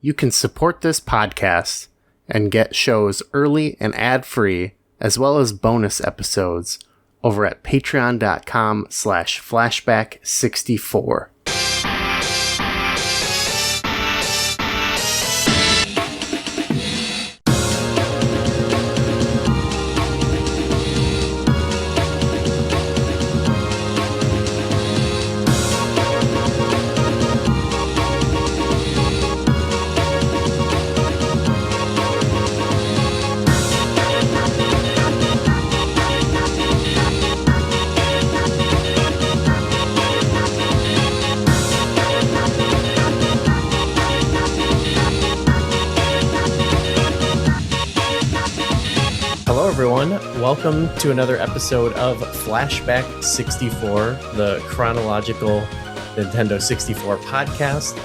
you can support this podcast and get shows early and ad-free, as well as bonus episodes over at patreon.com/flashback64. Welcome to another episode of Flashback 64, the chronological Nintendo 64 podcast.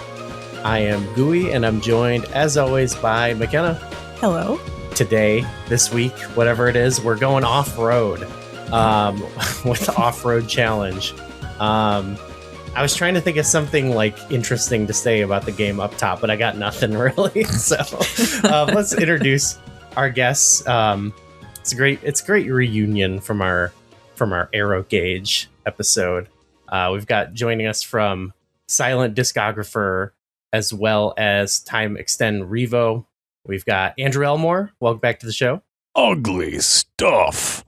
I am Gooey, and I'm joined, as always, by McKenna. Hello. Today, this week, whatever it is, we're going off-road with the off-road challenge. I was trying to think of something interesting to say about the game up top, but I got nothing really. So let's introduce our guests. It's a great reunion from our Aero Gauge episode. We've got joining us from Silent Discographer as well as Time Extend Revo. We've got Andrew Elmore. Welcome back to the show. Ugly stuff.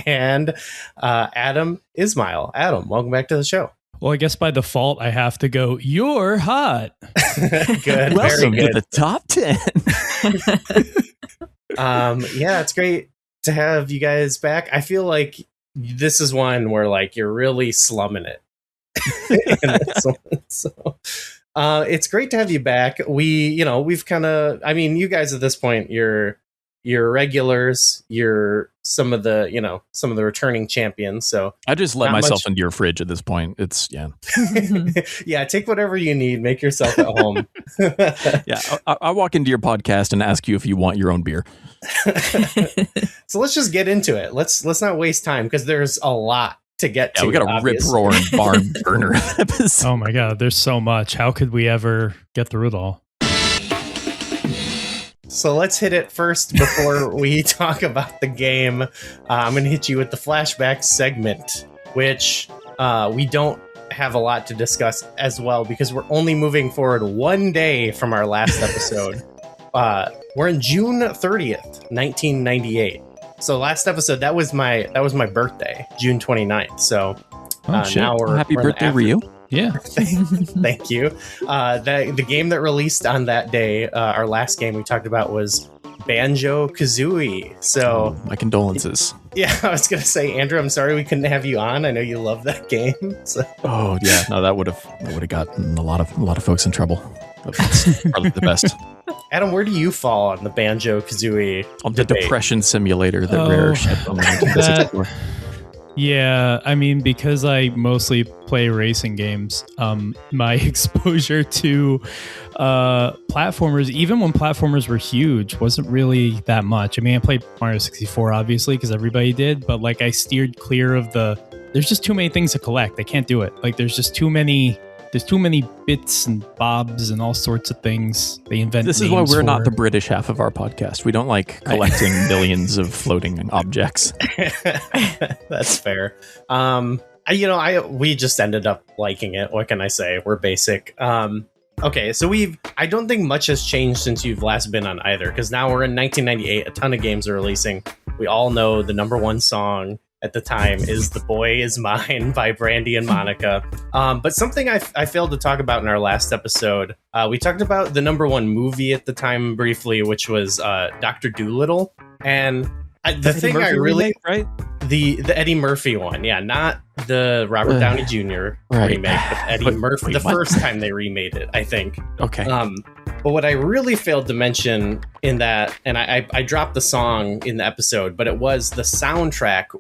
And Adam Ismail. Adam, welcome back to the show. Well, I guess by default I have to go, you're hot. Good. Welcome very good. to the top 10. Yeah, it's great to have you guys back. I feel like this is one where you're really slumming it. So it's great to have you back. We've kind of, you guys at this point, you're regulars, you're some of the returning champions. So I just let myself into your fridge at this point. It's yeah, take whatever you need, make yourself at home. Yeah, I walk into your podcast and ask you if you want your own beer. So let's just get into it. Let's not waste time because there's a lot to get to. We got a rip-roaring barn burner episode. Oh my god, there's so much. How could we ever get through it all? So let's hit it first before we talk about the game. I'm going to hit you with the flashback segment, which we don't have a lot to discuss as well because we're only moving forward one day from our last episode. We're in June 30th, 1998. So last episode, that was my birthday, June 29th. So now happy birthday, Ryu. Yeah. Thank you. The game that released on that day, our last game we talked about was Banjo-Kazooie. So my condolences. Yeah, I was going to say, Andrew, I'm sorry we couldn't have you on. I know you love that game. So. Oh, yeah. No, that would have gotten a lot of folks in trouble. That's probably the best. Adam, where do you fall on the Banjo-Kazooie on the debate? depression simulator that Rare shipped on the Nintendo 64? Yeah, because I mostly play racing games, my exposure to platformers, even when platformers were huge, wasn't really that much. I played Mario 64, obviously, because everybody did, but I steered clear of there's just too many things to collect. I can't do it. There's just too many bits and bobs and all sorts of things they invent. This is why we're not the British half of our podcast. We don't like collecting millions of floating objects. That's fair. We just ended up liking it. What can I say? We're basic. Okay, so I don't think much has changed since you've last been on either, because now we're in 1998. A ton of games are releasing. We all know the number one song at the time is The Boy Is Mine by Brandy and Monica. But something I failed to talk about in our last episode, we talked about the number one movie at the time briefly, which was Dr. Dolittle. And the thing I really... Right? The Eddie Murphy one, yeah, not the Robert Downey Jr. remake, but Eddie Murphy. The first time they remade it, I think. Okay. But what I really failed to mention in that, and I dropped the song in the episode, but it was the soundtrack,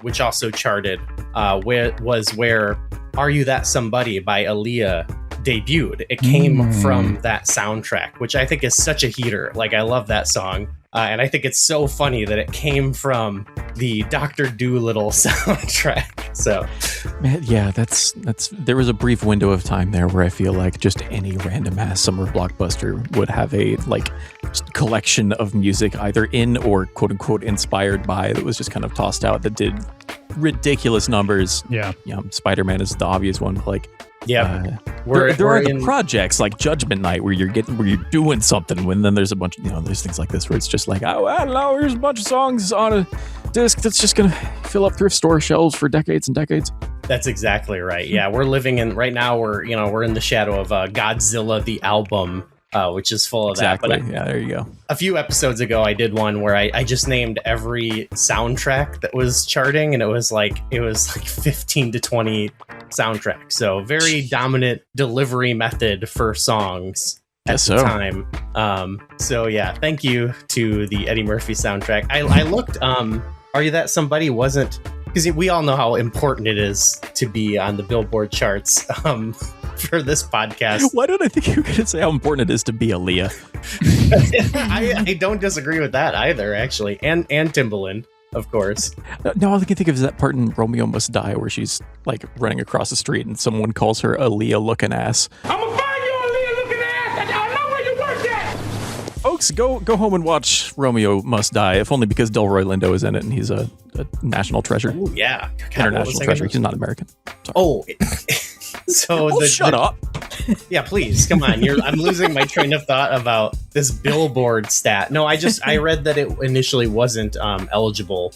which also charted, was where "Are You That Somebody" by Aaliyah debuted. It came from that soundtrack, which I think is such a heater. I love that song. And I think it's so funny that it came from the Dr. Dolittle soundtrack. So, Man, yeah, that's. There was a brief window of time there where I feel like just any random ass summer blockbuster would have a like just collection of music either in or quote unquote inspired by that was just kind of tossed out that did ridiculous numbers. Yeah. Spider-Man is the obvious one. But like, yeah, there are the projects like Judgment Night where you're doing something. When then there's a bunch of there's things like this where it's just like, oh, I don't know, here's a bunch of songs on a disc that's just gonna fill up thrift store shelves for decades and decades. That's exactly right. Yeah, we're living in right now. We're in the shadow of Godzilla the album, which is full of exactly. that. But yeah, there you go. A few episodes ago, I did one where I just named every soundtrack that was charting, and it was like 15 to 20 soundtracks. So very dominant delivery method for songs at the time. So yeah, thank you to the Eddie Murphy soundtrack. I looked. Are You That Somebody wasn't. Because we all know how important it is to be on the Billboard charts for this podcast. Why did I think you were going to say how important it is to be Aaliyah? I don't disagree with that either, actually. And Timbaland, of course. No, all I can think of is that part in Romeo Must Die where she's like running across the street and someone calls her Aaliyah looking ass. I'm going to find you, Aaliyah looking ass, and I know where you work at. Folks, go home and watch Romeo Must Die, if only because Delroy Lindo is in it and he's a national treasure. Ooh, yeah. International treasure. He's not American. Sorry. Oh, so shut up. Yeah, please, come on. I'm losing my train of thought about this Billboard stat. No, I read that it initially wasn't eligible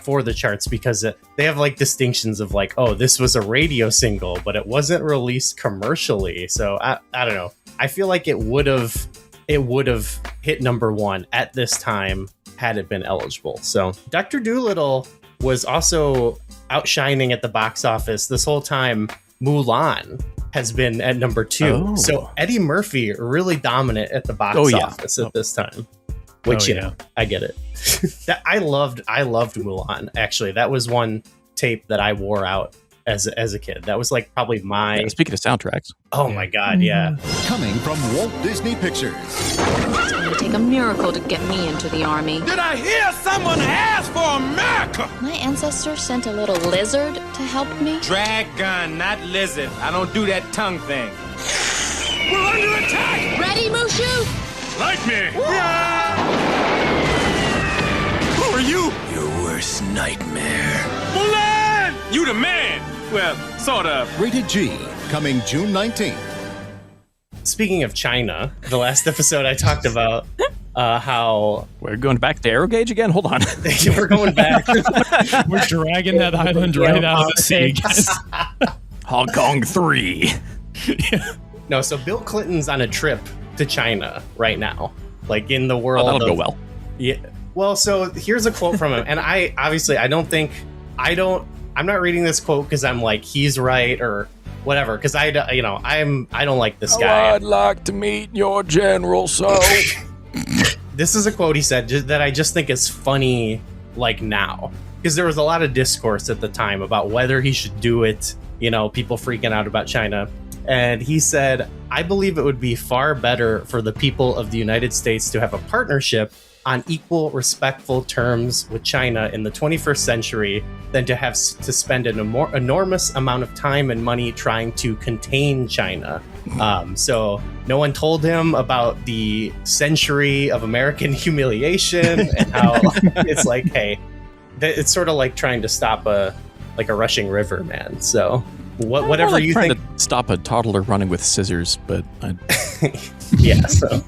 for the charts because they have like distinctions of like, oh, this was a radio single, but it wasn't released commercially. So I don't know. I feel like it would have hit number one at this time had it been eligible. So Dr. Dolittle was also outshining at the box office this whole time. Mulan has been at number 2. Oh. So Eddie Murphy really dominant at the box office at this time. Which I get it. I loved Mulan. Actually, that was one tape that I wore out as a kid. That was like probably my... Yeah, speaking of soundtracks. Oh my God, yeah. Coming from Walt Disney Pictures. It's going to take a miracle to get me into the army. Did I hear someone ask for America? My ancestors sent a little lizard to help me. Dragon, not lizard. I don't do that tongue thing. We're under attack! Ready, Mushu? Like me! Who are you? Your worst nightmare. Mulan! You the man! Well, sort of. Rated G, coming June 19th. Speaking of China, the last episode I talked about how... We're going back to Aerogauge again? Hold on. We're going back. We're dragging that island right out of the sea. Hong Kong 3. No, so Bill Clinton's on a trip to China right now. Like in the world. That'll go well. Yeah. Well, so here's a quote from him. And I'm not reading this quote because I'm like, he's right or whatever. Because I don't like this guy. I'd like to meet your general, so. This is a quote he said that I just think is funny, like now. Because there was a lot of discourse at the time about whether he should do it. People freaking out about China. And he said, I believe it would be far better for the people of the United States to have a partnership on equal, respectful terms with China in the 21st century than to have to spend an enormous amount of time and money trying to contain China. So no one told him about the century of American humiliation and how it's like, hey, it's sort of like trying to stop a rushing river, man. So whatever like you trying think. To stop a toddler running with scissors, but yeah. So.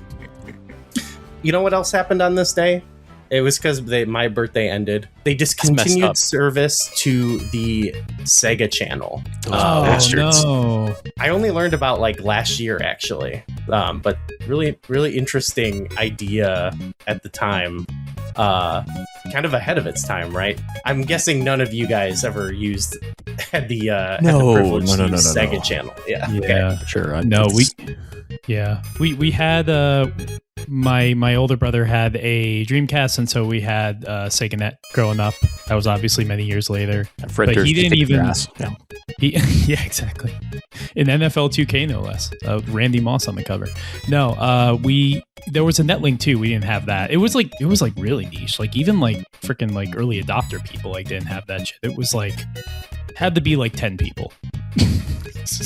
You know what else happened on this day? It was because my birthday ended. They discontinued service to the Sega channel. Oh, bastards. No. I only learned about last year, actually. But really, really interesting idea at the time. Kind of ahead of its time, right? I'm guessing none of you guys ever had the privilege to use Sega channel. Yeah. Yeah, okay. sure. We had my older brother had a Dreamcast, and so we had Sega Net growing up. That was obviously many years later. Fred But Durst he didn't kicked even. your ass. Yeah. Yeah, exactly. In NFL 2K, no less. Randy Moss on the cover. No, there was a Netlink too. We didn't have that. It was like really niche. Like even like freaking like early adopter people like didn't have that shit. It was like had to be like 10 people.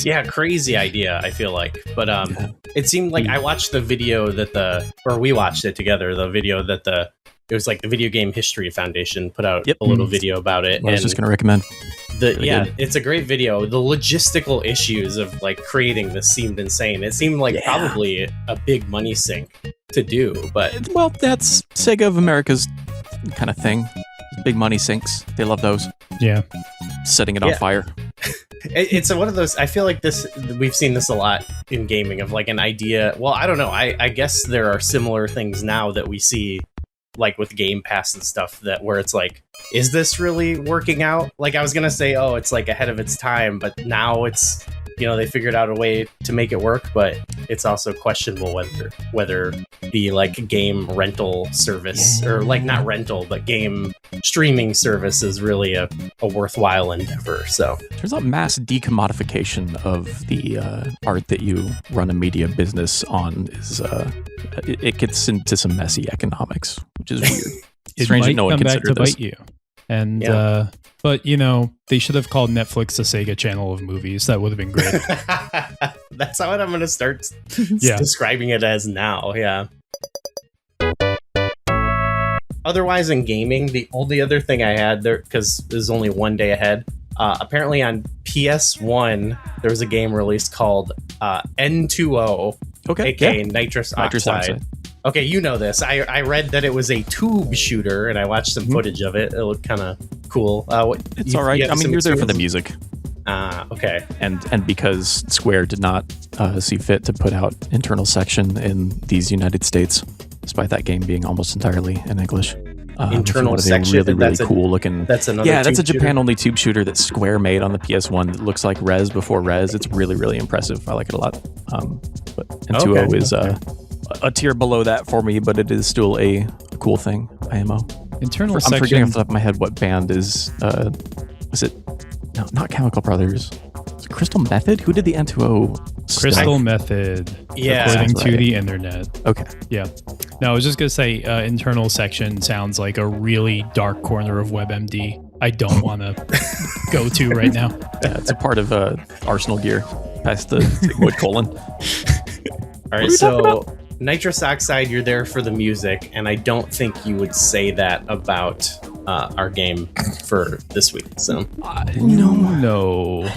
Yeah, crazy idea, I feel like. But it seemed like I watched the video or we watched it together, the video that it was like the Video Game History Foundation put out a little video about it. I was just going to recommend. It's a great video. The logistical issues of like creating this seemed insane. It seemed like probably a big money sink to do, but Well, that's Sega of America's kind of thing. Big money sinks. They love those. Yeah. Setting it on fire. it's one of those. I feel like we've seen this a lot in gaming of like an idea. Well, I don't know. I guess there are similar things now that we see like with Game Pass and stuff where it's like, is this really working out? Like I was gonna say, oh, it's like ahead of its time, but now it's, they figured out a way to make it work, but it's also questionable whether the like game rental service or like not rental, but game streaming service is really a worthwhile endeavor. So turns out mass decommodification of the art that you run a media business on is it gets into some messy economics, which is weird. It Strange might that no one come back to considered this. bite you. And but they should have called Netflix the Sega Channel of movies. That would have been great. That's how I'm going to start describing it as now. Yeah. Otherwise, in gaming, the only other thing I had there, because there's only one day ahead, apparently on PS1, there was a game released called N2O, aka Nitrous Oxide. Okay, you know this. I read that it was a tube shooter, and I watched some footage of it. It looked kind of cool. It's all right. I mean, you're there for the music. Okay. And because Square did not see fit to put out internal section in these United States, despite that game being almost entirely in English. Internal section? Really cool looking. That's another that's a tube Japan-only tube shooter that Square made on the PS1 that looks like Rez before Rez. It's really, really impressive. I like it a lot. But N2O is... a tier below that for me, but it is still a cool thing. IMO. Internal I'm section. forgetting off the top of my head what band is. Was it? No, not Chemical Brothers. Was it Crystal Method? Who did the N2O? Crystal Method. Yeah, according to the internet. Okay. Yeah. No, I was just gonna say internal section sounds like a really dark corner of WebMD. I don't want to go to right now. Yeah, it's a part of Arsenal gear past the Sigmoid colon. All right, so Nitrous Oxide, you're there for the music, and I don't think you would say that about our game for this week. So no.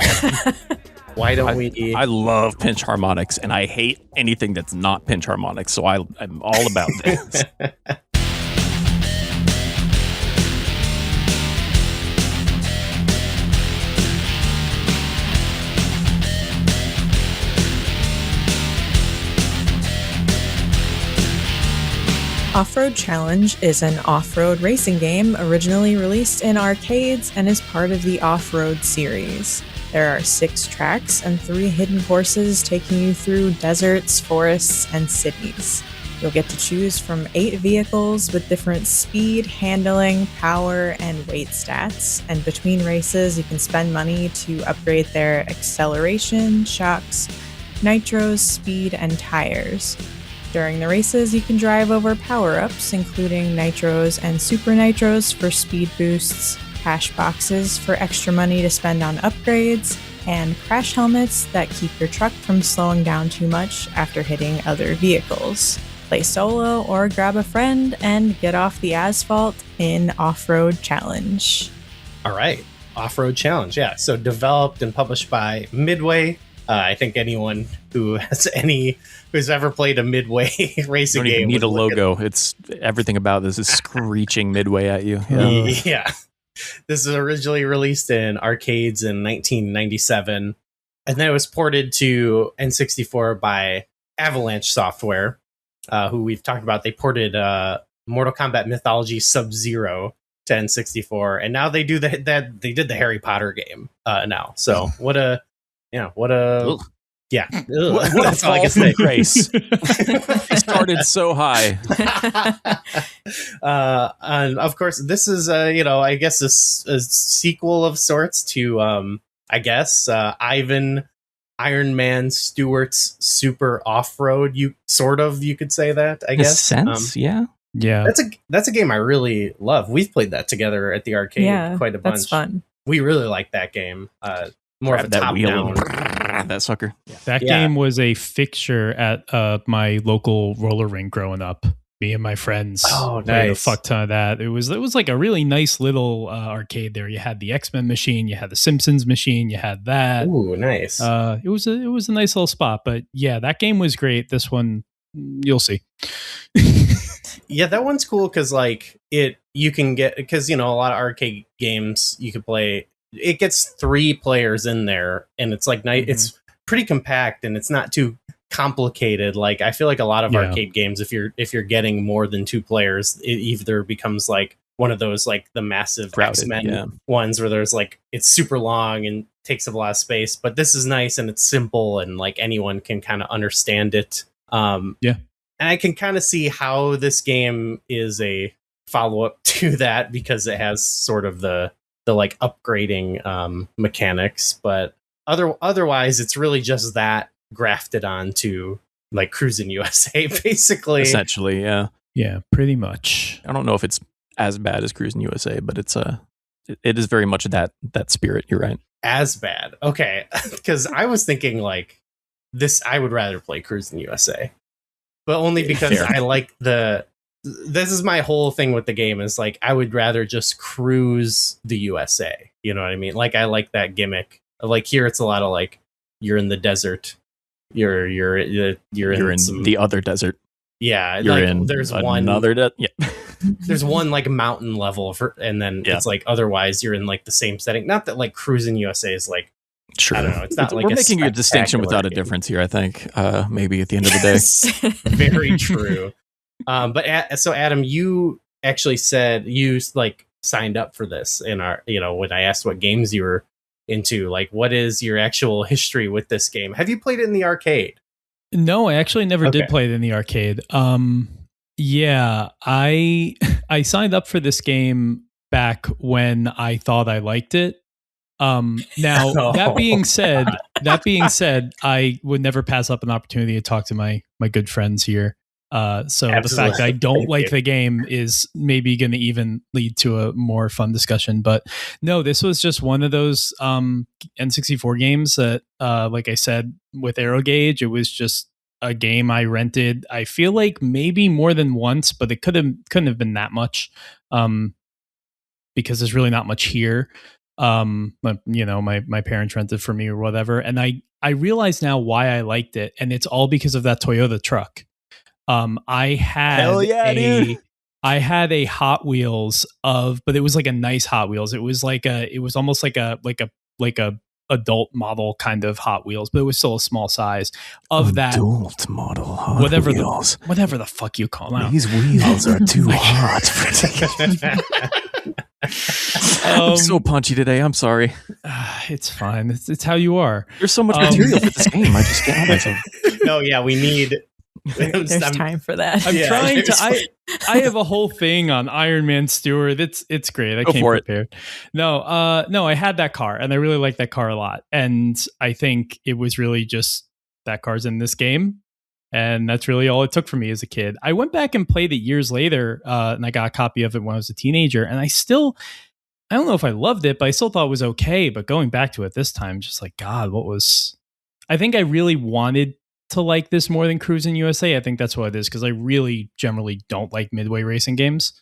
Why don't we? I love pinch harmonics, and I hate anything that's not pinch harmonics. So I'm all about this. Off-Road Challenge is an off-road racing game originally released in arcades and is part of the Off-Road series. There are 6 tracks and 3 hidden courses taking you through deserts, forests, and cities. You'll get to choose from 8 vehicles with different speed, handling, power, and weight stats. And between races, you can spend money to upgrade their acceleration, shocks, nitros, speed, and tires. During the races, you can drive over power-ups, including nitros and super nitros for speed boosts, cash boxes for extra money to spend on upgrades, and crash helmets that keep your truck from slowing down too much after hitting other vehicles. Play solo or grab a friend and get off the asphalt in Off-Road Challenge. All right, Off-Road Challenge, yeah. So developed and published by Midway. I think anyone who's ever played a Midway racing You don't game even need a would look logo. It's everything about this is screeching Midway at you. Yeah. This is originally released in arcades in 1997, and then it was ported to N64 by Avalanche Software, who we've talked about. They ported Mortal Kombat Mythology Sub-Zero to N64, and now they did the Harry Potter game now. So what a Yeah. What That's a all I can fall say. from grace. It started so high. And of course, this is, I guess a sequel of sorts to, Ivan Iron Man Stewart's Super Off-Road. You could say that, I In a guess. sense, yeah. Yeah. That's a game I really love. We've played that together at the arcade quite a bunch. That's fun. We really like that game. More Grab of a that top wheel down. and that sucker. That Yeah. game was a fixture at my local roller rink growing up. Me and my friends Oh, played a nice. fuck ton of that. It was like a really nice little arcade there. You had the X-Men machine, you had the Simpsons machine, you had that. Ooh, nice. It was a nice little spot. But yeah, that game was great. This one, you'll see. Yeah, that one's cool because you can get, because a lot of arcade games you could play. It gets 3 players in there, and it's it's pretty compact and it's not too complicated. Like I feel like a lot of arcade games, if you're getting more than 2 players, it either becomes like one of those like the massive Crowded, X-Men ones where there's it's super long and takes up a lot of space. But this is nice and it's simple and like anyone can kind of understand it. And I can kind of see how this game is a follow-up to that because it has sort of the like upgrading mechanics, but otherwise it's really just that grafted onto like Cruisin' USA basically. Essentially, yeah. Yeah, pretty much. I don't know if it's as bad as Cruisin' USA, but it is very much that spirit. You're right. As bad. Okay. Because I was thinking like this, I would rather play Cruisin' USA. But only because Fair. I like this is my whole thing with the game is like I would rather just cruise the USA. You know what I mean? Like I like that gimmick. Like here it's a lot of like you're in the desert. You're in the other desert. Yeah, You're in there's another there's one like mountain level and then it's like otherwise you're in like the same setting. Not that like Cruisin' USA is like Sure. I don't know. It's not like we're making a distinction without a game. difference here. I think maybe at the end of the day. Very true. But so Adam, you actually said you like signed up for this in our, when I asked what games you were into, like what is your actual history with this game? Have you played it in the arcade? No, I actually never did play it in the arcade. Yeah, I signed up for this game back when I thought I liked it. Now that being said, I would never pass up an opportunity to talk to my good friends here. So Absolutely. the fact that I don't like the game is maybe going to even lead to a more fun discussion. But no, this was just one of those N64 games that, like I said, with Aero Gauge, it was just a game I rented. I feel like maybe more than once, but it couldn't have been that much, because there's really not much here. But my parents rented for me or whatever, and I realize now why I liked it, and it's all because of that Toyota truck. I had a Hot Wheels but it was like a nice Hot Wheels. It was almost like a adult model kind of Hot Wheels, but it was still a small size of that adult model Hot whatever Wheels. Whatever the fuck you call them. These wheels are too hot for I'm so punchy today. I'm sorry. It's fine. It's how you are. There's so much material for this game. I just can't help myself. No, yeah, we need. There's time for that. I'm trying to. I have a whole thing on Iron Man Stewart. It's great. I came prepared. No, I had that car, and I really liked that car a lot. And I think it was really just that car's in this game, and that's really all it took for me as a kid. I went back and played it years later, and I got a copy of it when I was a teenager, and I don't know if I loved it, but I still thought it was okay. But going back to it this time, just like, God, I think I really wanted to like this more than Cruisin' USA. I think that's what it is, because I really generally don't like midway racing games.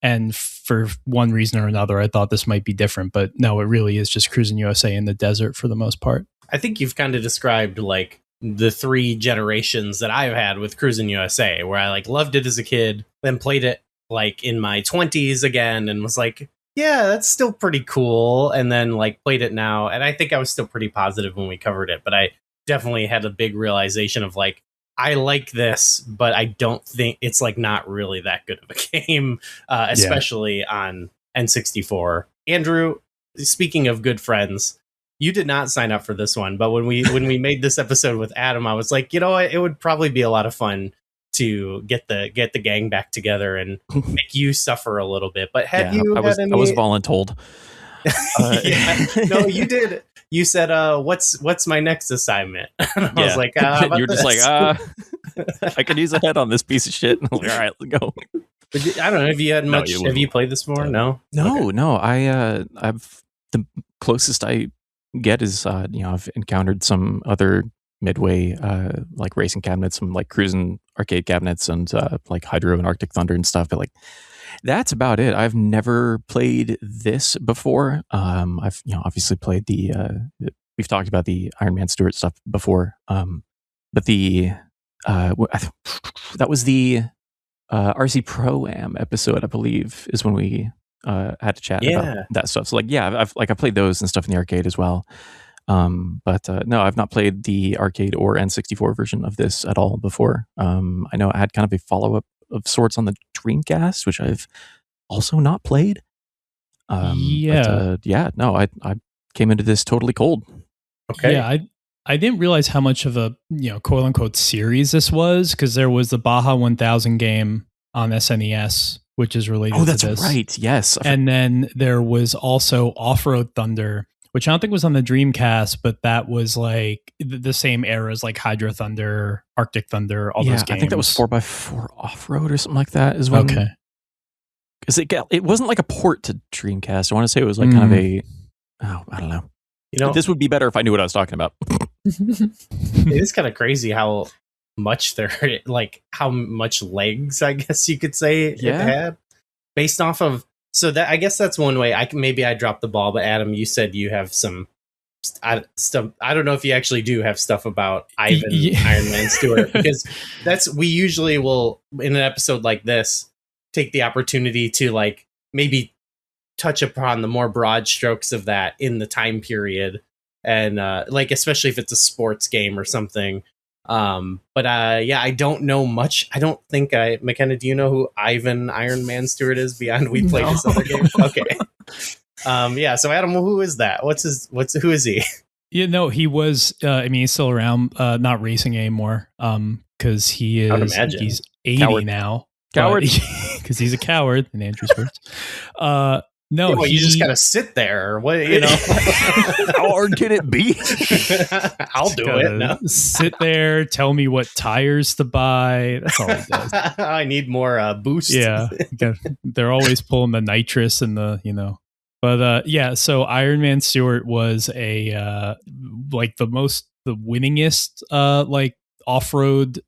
And for one reason or another, I thought this might be different. But no, it really is just Cruisin' USA in the desert for the most part. I think you've kind of described like the 3 generations that I've had with Cruisin' USA, where I like loved it as a kid, then played it like in my 20s again and was like, yeah, that's still pretty cool. And then like played it now. And I think I was still pretty positive when we covered it, but I definitely had a big realization of like, I like this, but I don't think it's like not really that good of a game, especially on N64. Andrew, speaking of good friends, you did not sign up for this one, but when we made this episode with Adam, I was like, you know what, it would probably be a lot of fun to get the gang back together and make you suffer a little bit. But have you? I was voluntold. Yeah. No, you did. You said, what's my next assignment? And I was like, you're just like, I could use a head on this piece of shit. All right, let's go. But I don't know. Have you had much? Have you played this before? No. No. I've the closest I get is I've encountered some other Midway like racing cabinets, some like cruising arcade cabinets, and like Hydro and Arctic Thunder and stuff. But like that's about it. I've never played this before. I've obviously played we've talked about the Iron Man Stewart stuff before. But the that was the RC Pro-Am episode, I believe, is when we had to chat about that stuff. So like, I've played those and stuff in the arcade as well. But no, I've not played the arcade or N64 version of this at all before. I know I had kind of a follow-up of sorts on the Dreamcast, which I've also not played. I came into this totally cold. Okay. Yeah, I didn't realize how much of a quote unquote series this was, because there was the Baja 1000 game on SNES, which is related to this. Oh, that's right. Yes. And then there was also Off-Road Thunder, which I don't think was on the Dreamcast, but that was like the same era as like Hydro Thunder, Arctic Thunder, all those games. I think that was 4x4 Off-Road or something like that. Is when, okay. Because it wasn't like a port to Dreamcast. I want to say it was like kind of I don't know. This would be better if I knew what I was talking about. It is kind of crazy how much how much legs, I guess you could say, it had, based off of. So that, I guess that's one way. I dropped the ball, but Adam, you said you have some stuff. I don't know if you actually do have stuff about Iron Man Stewart, because we usually will, in an episode like this, take the opportunity to like maybe touch upon the more broad strokes of that in the time period, and like especially if it's a sports game or something. I don't know much. I don't think McKenna, do you know who Ivan Iron Man Stewart is beyond we played this other game? Okay. So Adam, who is that? Who is he? He was, he's still around, not racing anymore. Cause he's 80 coward. Now. Coward. Cause he's a coward in Andrew's words. No, you just gotta sit there. What How hard can it be? I'll do it. No. Sit there. Tell me what tires to buy. That's all he does. I need more boost. Yeah, they're always pulling the nitrous and the But so Iron Man Stewart was a the winningest like off-road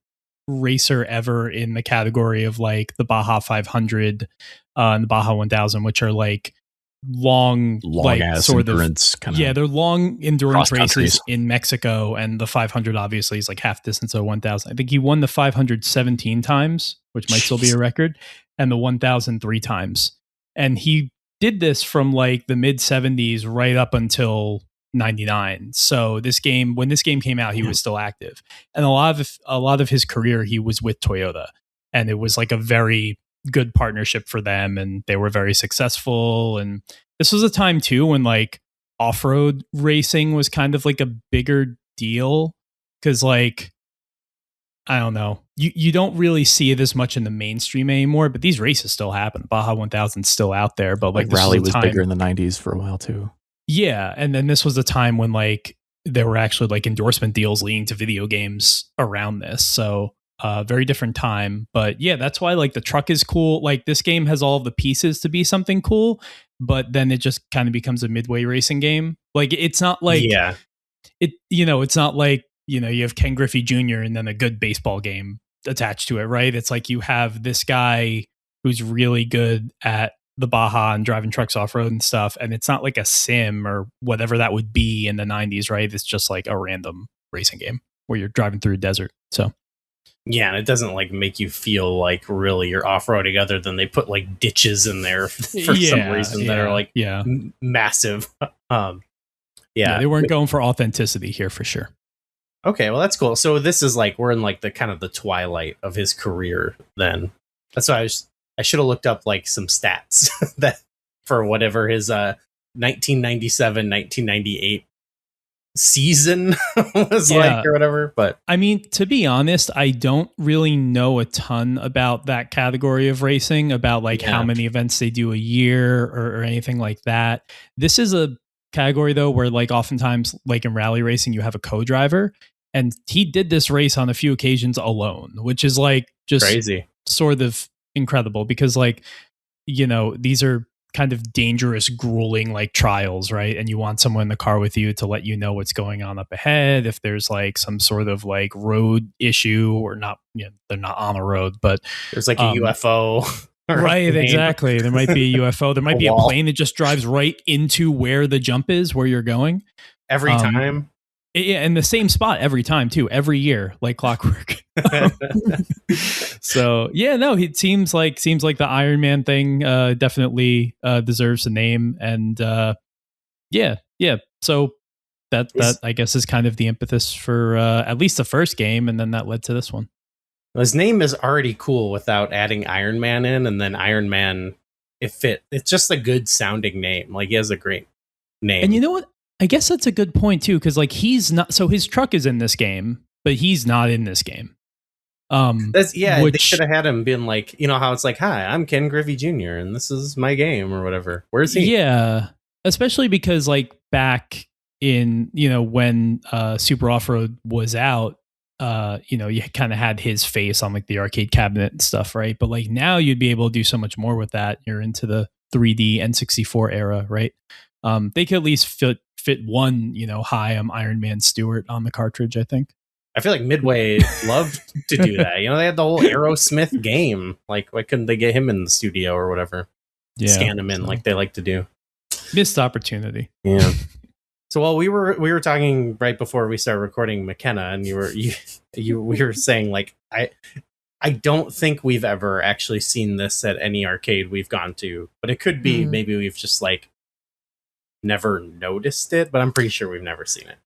racer ever in the category of like the Baja 500 and the Baja 1000, which are like long like ass sort endurance of they're long endurance races in Mexico, and the 500 obviously is like half distance of 1000. I think he won the 500 17 times, which might still be a record, and the 1000 3 times. And he did this from like the mid 70s right up until 99. So when this game came out, he was still active, and a lot of his career he was with Toyota, and it was like a very good partnership for them, and they were very successful. And this was a time too when like off-road racing was kind of like a bigger deal, because like I don't know, you don't really see it as much in the mainstream anymore, but these races still happen. Baja 1000's still out there, but like Rally was bigger in the 90s for a while too. Yeah, and then this was a time when like there were actually like endorsement deals leading to video games around this. So very different time. But yeah, that's why like the truck is cool. Like this game has all of the pieces to be something cool, but then it just kind of becomes a midway racing game. Like it's not like it's not like you have Ken Griffey Jr. and then a good baseball game attached to it, right? It's like you have this guy who's really good at the Baja and driving trucks off-road and stuff, and it's not like a sim or whatever that would be in the 90s, right? It's just like a random racing game where you're driving through a desert. So yeah, and it doesn't like make you feel like really you're off-roading, other than they put like ditches in there for some reason that are like massive. They weren't going for authenticity here for sure. Okay, well that's cool. So this is like we're in like the kind of the twilight of his career then. That's why I should have looked up like some stats that for whatever his 1997, 1998 season was like or whatever. But I mean, to be honest, I don't really know a ton about that category of racing, about like how many events they do a year or anything like that. This is a category though where like oftentimes like in rally racing you have a co-driver, and he did this race on a few occasions alone, which is like just crazy, sort of incredible, because like, you know, these are kind of dangerous, grueling like trials, right? And you want someone in the car with you to let you know what's going on up ahead, if there's like some sort of like road issue or not. You know, they're not on a road, but there's like a UFO. Right, exactly. There might be a UFO. There might be a plane that just drives right into where the jump is, where you're going every time. Yeah, in the same spot every time too, every year, like clockwork. So yeah, no, it seems like the Iron Man thing definitely deserves a name, and yeah. So that I guess is kind of the impetus for at least the first game, and then that led to this one. His name is already cool without adding Iron Man in, and then Iron Man, it's just a good sounding name. Like, he has a great name. And you know what? I guess that's a good point too, because like he's not. So his truck is in this game, but he's not in this game. They should have had him been like, you know how it's like, hi, I'm Ken Griffey Jr. and this is my game or whatever. Where's he? Yeah, especially because like back in, you know, when Super Off-Road was out, you know, you kind of had his face on like the arcade cabinet and stuff, right? But like now you'd be able to do so much more with that. You're into the 3D N64 era, right? They could at least fit one, you know, hi, I'm Iron Man Stewart on the cartridge, I think. I feel like Midway loved to do that. You know, they had the whole Aerosmith game. Like, why couldn't they get him in the studio or whatever? Yeah, scan him in like they like to do. Missed opportunity. Yeah. So while we were talking right before we started recording McKenna, and we were saying like I don't think we've ever actually seen this at any arcade we've gone to, but it could be maybe we've just like never noticed it, but I'm pretty sure we've never seen it.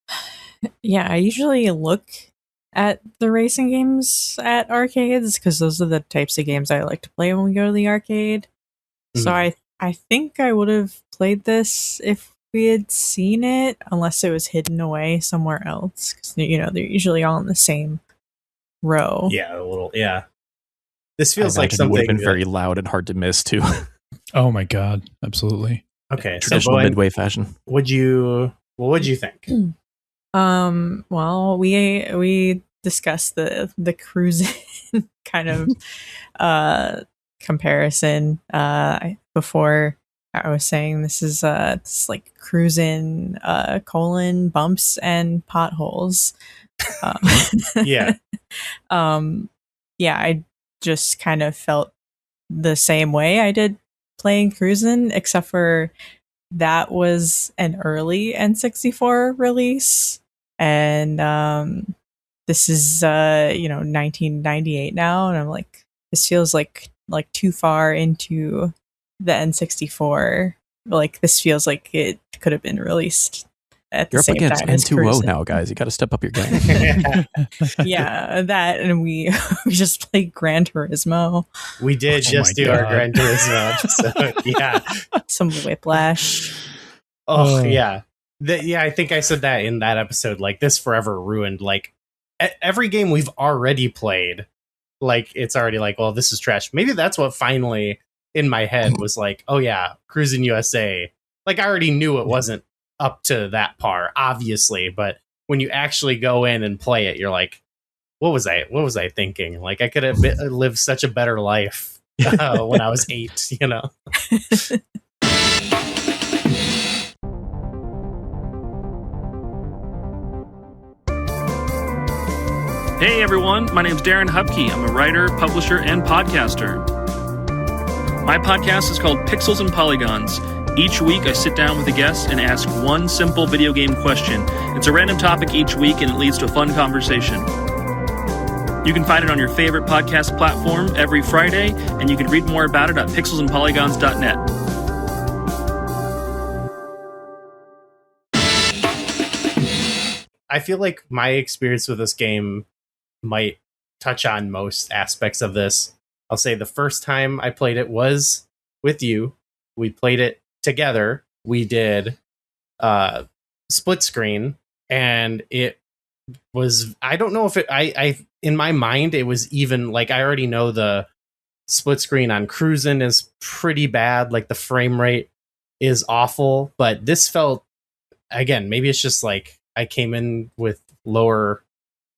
Yeah, I usually look at the racing games at arcades because those are the types of games I like to play when we go to the arcade. So I think I would have played this if we had seen it, unless it was hidden away somewhere else, because you know they're usually all in the same row. Yeah, a little. Yeah, this feels like something would have been very loud and hard to miss too. Oh my god, absolutely. Okay, traditional Midway fashion. What'd you think? Well, we discussed the cruising kind of comparison before. I was saying this is it's like cruising colon bumps and potholes. Yeah. Yeah, I just kind of felt the same way I did playing cruising, except for that was an early N64 release, and this is 1998 now, and I'm like, this feels like too far into the N64. Like, this feels like it could have been released at the same time. You're up against N2O now, guys. You got to step up your game. Yeah, that, and we just played Gran Turismo. We did do our Gran Turismo episode. Yeah, some Whiplash. Oh yeah, I think I said that in that episode. Like, this forever ruined like every game we've already played. Like, it's already like, well, this is trash. Maybe that's what finally in my head was like, oh yeah, Cruis'n USA. Like, I already knew it wasn't up to that par, obviously, but when you actually go in and play it, you're like, what was I thinking? Like, I could have lived such a better life when I was 8, you know. Hey everyone, my name's Darren Hupke. I'm a writer, publisher, and podcaster. My podcast is called Pixels and Polygons. Each week I sit down with a guest and ask one simple video game question. It's a random topic each week and it leads to a fun conversation. You can find it on your favorite podcast platform every Friday, and you can read more about it at pixelsandpolygons.net. I feel like my experience with this game might touch on most aspects of this. I'll say the first time I played it was with you. We played it together. We did split screen, and it was, I don't know if I in my mind it was even like, I already know the split screen on cruising is pretty bad, like the frame rate is awful, but this felt, again, maybe it's just like I came in with lower,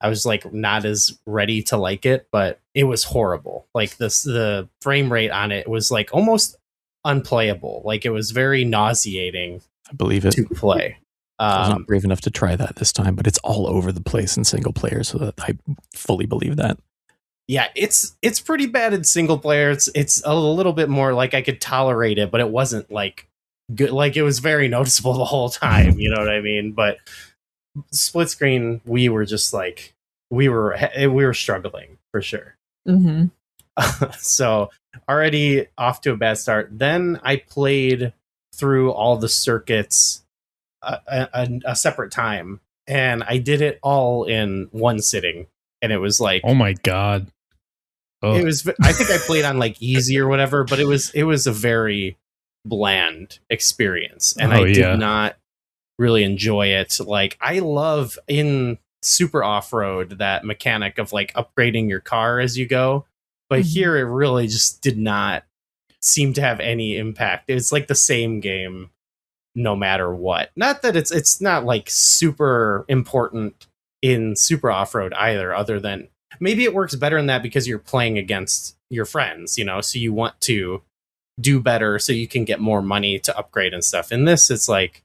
I was like not as ready to like it, but it was horrible. Like the frame rate on it was like almost unplayable. Like it was very nauseating. I believe it. To play. I was not brave enough to try that this time, but it's all over the place in single player, so that I fully believe that. Yeah, it's pretty bad in single player. It's a little bit more like I could tolerate it, but it wasn't like good. Like it was very noticeable the whole time. You know what I mean? But split screen, we were just like we were struggling for sure. Mm-hmm. So already off to a bad start. Then I played through all the circuits a separate time, and I did it all in one sitting, and it was like, oh my god. It was, I think I played on like easy or whatever, but it was a very bland experience, and I did not really enjoy it. Like I love in Super Off-Road that mechanic of like upgrading your car as you go, but here it really just did not seem to have any impact. It's like the same game no matter what. Not that it's not like super important in Super Off-Road either, other than maybe it works better in that because you're playing against your friends, you know, so you want to do better so you can get more money to upgrade and stuff. In this, it's like,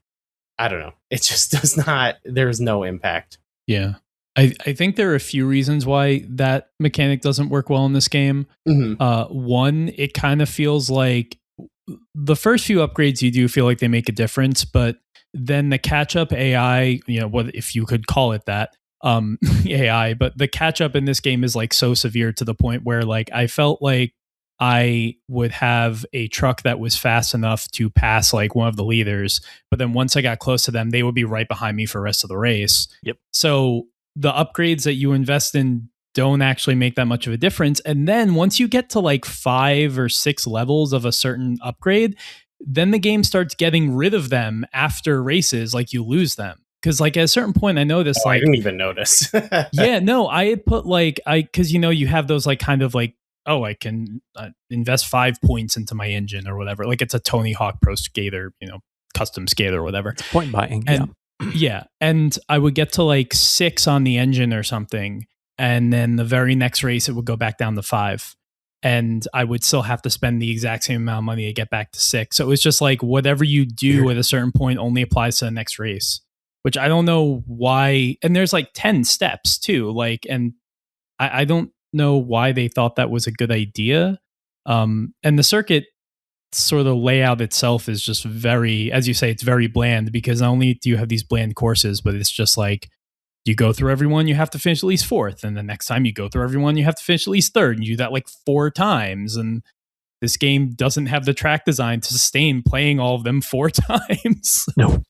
I don't know. It just does not, there's no impact. Yeah. I think there are a few reasons why that mechanic doesn't work well in this game. One, it kind of feels like the first few upgrades you do feel like they make a difference, but then the catch-up AI, you know, what if you could call it that, AI, but the catch-up in this game is like so severe to the point where like I felt like I would have a truck that was fast enough to pass like one of the leaders, but then once I got close to them, they would be right behind me for the rest of the race. Yep. So the upgrades that you invest in don't actually make that much of a difference. And then once you get to like 5 or 6 levels of a certain upgrade, then the game starts getting rid of them after races, like you lose them. Because like at a certain point, I noticed I didn't even notice. Yeah, no, I had put like, because you know, you have those like kind of like, oh, I can invest 5 points into my engine or whatever. Like it's a Tony Hawk Pro Skater, you know, custom skate or whatever. It's point buying. And, yeah. And I would get to like 6 on the engine or something. And then the very next race, it would go back down to 5. And I would still have to spend the exact same amount of money to get back to 6. So it was just like whatever you do at a certain point only applies to the next race, which I don't know why. And there's like 10 steps too. Like, and I don't know why they thought that was a good idea. And the circuit sort of layout itself is just very, as you say, it's very bland, because not only do you have these bland courses, but it's just like you go through everyone, you have to finish at least 4th. And the next time you go through everyone, you have to finish at least 3rd. And you do that like 4 times. And this game doesn't have the track design to sustain playing all of them 4 times. No.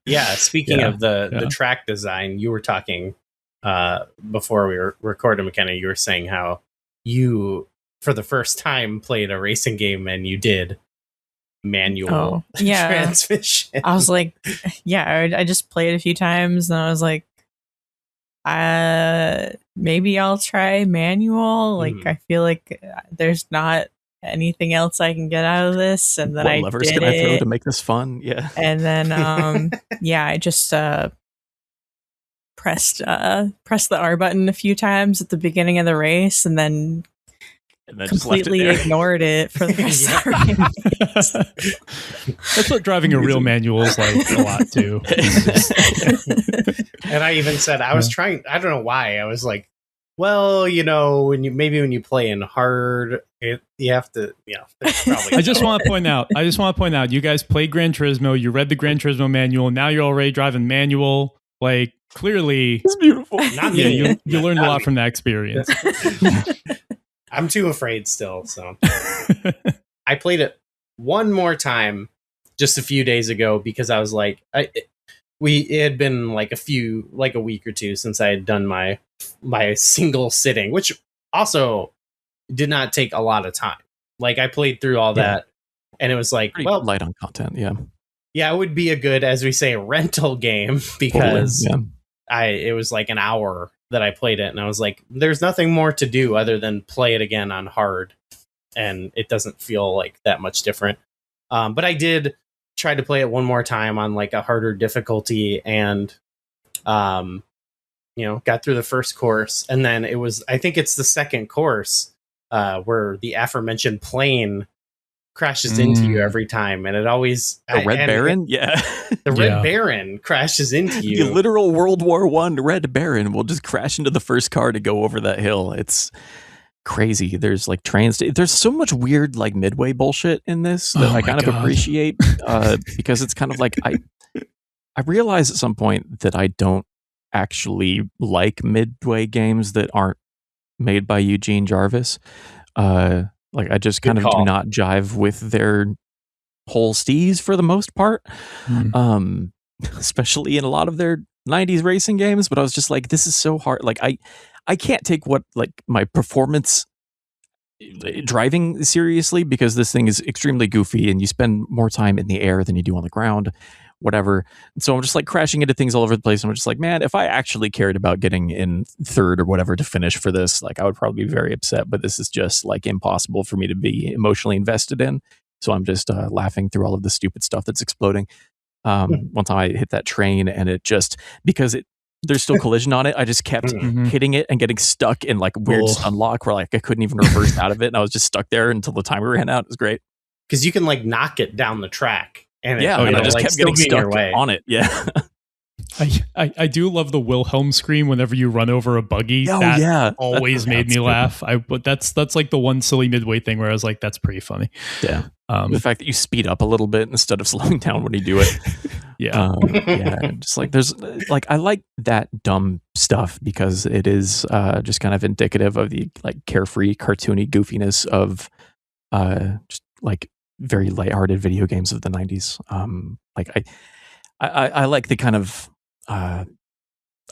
Yeah, speaking of the track design, you were talking before we were recording, McKenna, you were saying how you, for the first time, played a racing game and you did manual transmission. I was like, yeah, I just played a few times and I was like, maybe I'll try manual. Like, I feel like there's not anything else I can get out of this. And then what levers can I throw to make this fun? Yeah. And then, I just pressed the R button a few times at the beginning of the race, and then completely ignored it for the rest of the race. That's what driving a real manual is like a lot too. And I even said, I was trying, I don't know why, I was like, well, you know, when you play in hard, you have to, you know. Probably I just want to point out, you guys played Gran Turismo, you read the Gran Turismo manual, now you're already driving manual. Like, clearly, it's beautiful. Not me. You learned a lot from that experience. I'm too afraid still, so I played it one more time just a few days ago because I was like, it had been like a week or two since I had done my single sitting, which also did not take a lot of time. Like I played through all that, and it was like, pretty light on content. Yeah, Yeah, it would be a good, as we say, rental game because Totally, it was like an hour that I played it, and I was like, there's nothing more to do other than play it again on hard, and it doesn't feel like that much different. But I did try to play it one more time on like a harder difficulty, and got through the first course, and then I think it's the second course where the aforementioned plane crashes into you every time, and it always the Red Baron, the Red Baron crashes into you. The literal World War I Red Baron will just crash into the first car to go over that hill. It's crazy. There's like trains. There's so much weird like midway bullshit in this that I kind of appreciate because it's kind of like I realized at some point that I don't actually like midway games that aren't made by Eugene Jarvis. Like I just kind of do not jive with their whole steez for the most part, especially in a lot of their 90s racing games. But I was just like, this is so hard. Like I can't take what like my performance driving seriously because this thing is extremely goofy and you spend more time in the air than you do on the ground, whatever. And so I'm just like crashing into things all over the place. And I'm just like, man, if I actually cared about getting in third or whatever to finish for this, like I would probably be very upset, but this is just like impossible for me to be emotionally invested in. So I'm just laughing through all of the stupid stuff that's exploding. One time I hit that train and it just, because there's still collision on it, I just kept hitting it and getting stuck in like weird stun lock where like I couldn't even reverse out of it. And I was just stuck there until the timer ran out. It was great. Because you can like knock it down the track. And I just kept getting stuck on it. Yeah. I do love the Wilhelm scream whenever you run over a buggy. Always made me laugh. But that's like the one silly midway thing where I was like, that's pretty funny. Yeah. The fact that you speed up a little bit instead of slowing down when you do it. Just like there's like I like that dumb stuff because it is just kind of indicative of the like carefree cartoony goofiness of just like very lighthearted video games of the 90s. Like I like the kind of I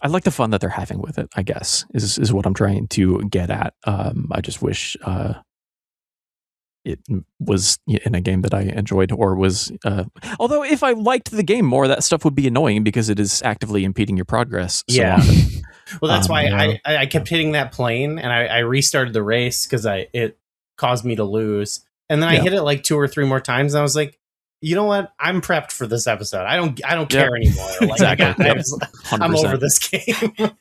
like the fun that they're having with it, I guess, is what I'm trying to get at. I just wish it was in a game that I enjoyed or was... although if I liked the game more, that stuff would be annoying because it is actively impeding your progress so often. Well, that's why I kept hitting that plane and I restarted the race because it caused me to lose. And then I hit it like 2 or 3 more times and I was like, you know what? I'm prepped for this episode. I don't care anymore. Like, exactly. I'm over this game.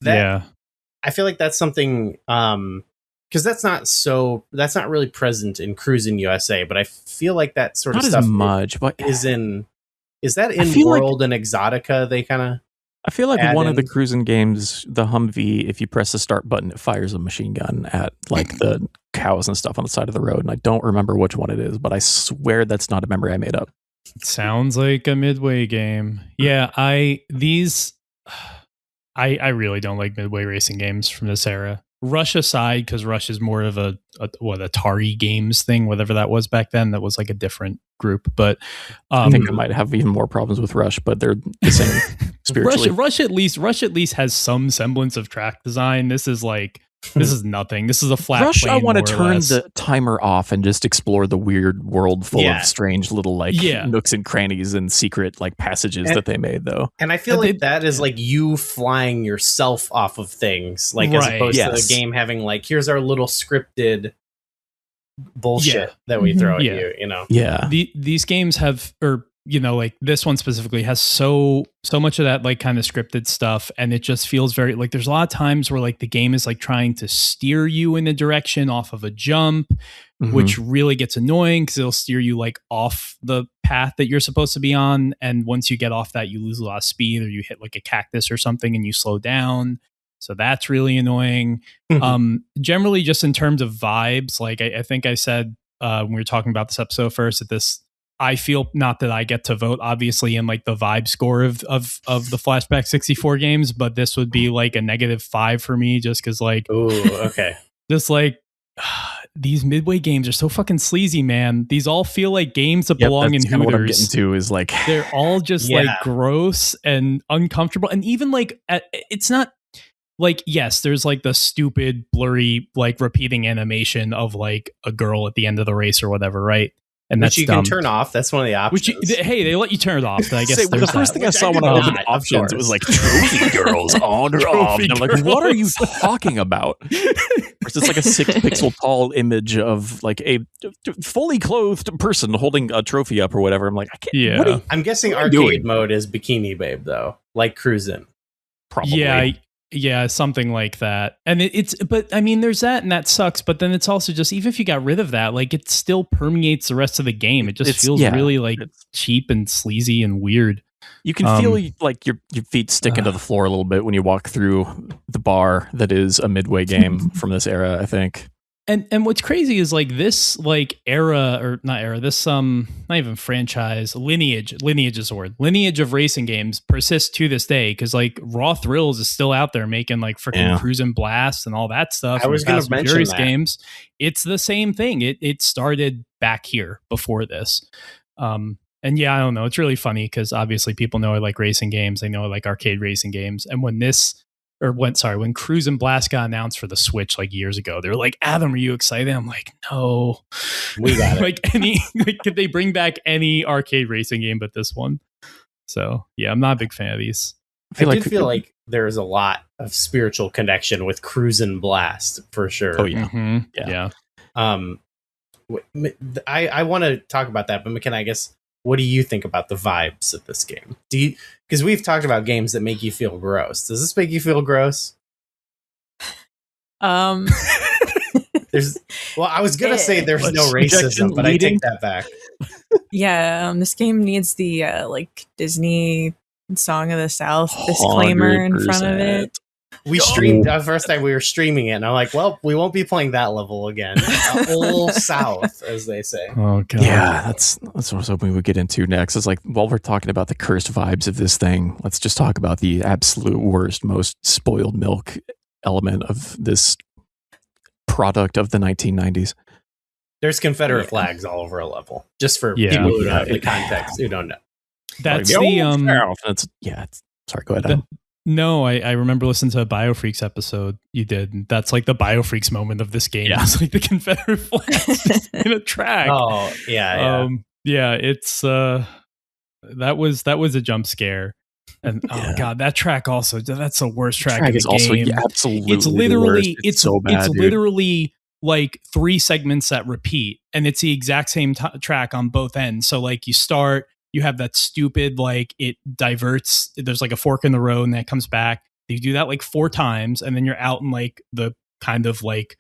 I feel like that's something because that's not really present in Cruisin' USA, but I feel like that sort of not stuff as much, but is that in World and Exotica they kind of I feel like one of the Cruisin' games, the Humvee, if you press the start button, it fires a machine gun at like the cows and stuff on the side of the road. And I don't remember which one it is, but I swear that's not a memory I made up. Sounds like a midway game. Yeah, I really don't like midway racing games from this era. Rush aside, because Rush is more of a Atari Games thing, whatever that was back then. That was like a different group. But I think I might have even more problems with Rush, but they're the same spiritually. Rush at least has some semblance of track design. This is nothing. This is a flat Rush, plane, I want to turn less. the timer off and just explore the weird world full of strange little like nooks and crannies and secret like passages that they made though. And I feel like that is like you flying yourself off of things, like as opposed to the game having like, here's our little scripted bullshit that we throw at you, you know? Yeah. These games have, like this one specifically has so much of that like kind of scripted stuff, and it just feels very like there's a lot of times where like the game is like trying to steer you in a direction off of a jump, which really gets annoying because it'll steer you like off the path that you're supposed to be on, and once you get off that, you lose a lot of speed or you hit like a cactus or something and you slow down. So that's really annoying. Generally, just in terms of vibes, like I think I said when we were talking about this episode first, that this. I feel not that I get to vote, obviously, in like the vibe score of the Flashback 64 games, but this would be like a -5 for me, just because like, just like these midway games are so fucking sleazy, man. These all feel like games that belong in Hooters. What I'm getting to is like they're all just like gross and uncomfortable, and even like it's not. Like, yes, there's like the stupid, blurry, like repeating animation of like a girl at the end of the race or whatever, right? and Which that's you dumb. can turn off. That's one of the options. Hey, they let you turn it off. I guess Say, there's the first that. thing I saw when I I did opened not, of options, it was course. like trophy girls on or off. Trophy And I'm like, what are you girls. talking about? It's just like a 6 pixel tall image of like a fully clothed person holding a trophy up or whatever. I'm like, I can't. Yeah. What are you, I'm guessing What are you arcade doing? mode is Bikini Babe, though, like cruising. probably. Yeah, something like that. And but I mean, there's that, and that sucks. But then it's also just, even if you got rid of that, like, it still permeates the rest of the game. It just feels really like cheap and sleazy and weird. You can feel like your feet stick into the floor a little bit when you walk through the bar that is a Midway game from this era, I think. And what's crazy is like this like era, or not era, this not even franchise, lineage is the word. Lineage of racing games persists to this day, because like Raw Thrills is still out there making like freaking Cruise and Blast and all that stuff. I was going to mention that. Games. It's the same thing. It started back here before this. And yeah, I don't know. It's really funny because obviously people know I like racing games. They know I like arcade racing games. And when when Cruise and Blast got announced for the Switch like years ago, they were like, Adam, are you excited? I'm like, no. We got it. Like, could they bring back any arcade racing game but this one? So yeah, I'm not a big fan of these. I did feel like there is a lot of spiritual connection with Cruise and Blast for sure. Oh yeah. Mm-hmm. Yeah. I want to talk about that, but McKenna, I guess, what do you think about the vibes of this game? Because we've talked about games that make you feel gross. Does this make you feel gross? Um, I was gonna say there's no racism, but I take that back. yeah, this game needs the like Disney Song of the South disclaimer in front of it. We streamed the first time we were streaming it, and I'm like, well, we won't be playing that level again. Old South, as they say. Oh god. Yeah, that's what I was hoping we would get into next. It's like, while we're talking about the cursed vibes of this thing, let's just talk about the absolute worst, most spoiled milk element of this product of the 1990s. There's Confederate flags all over a level, just for people who don't have the context, who don't know. That's like, the sorry, go ahead. No, I remember listening to a BioFreaks episode you did. That's like the BioFreaks moment of this game. Yeah. It's like the Confederate flags in a track. Oh, yeah. Yeah, it's that was a jump scare. And oh god, that track also, that's the worst track in the game. Also absolutely it's literally it's so bad, it's dude. literally like 3 segments that repeat, and it's the exact same track on both ends. So like you start, you have that stupid, like, it diverts, there's like a fork in the road and that comes back. You do that like 4 times, and then you're out in like the kind of like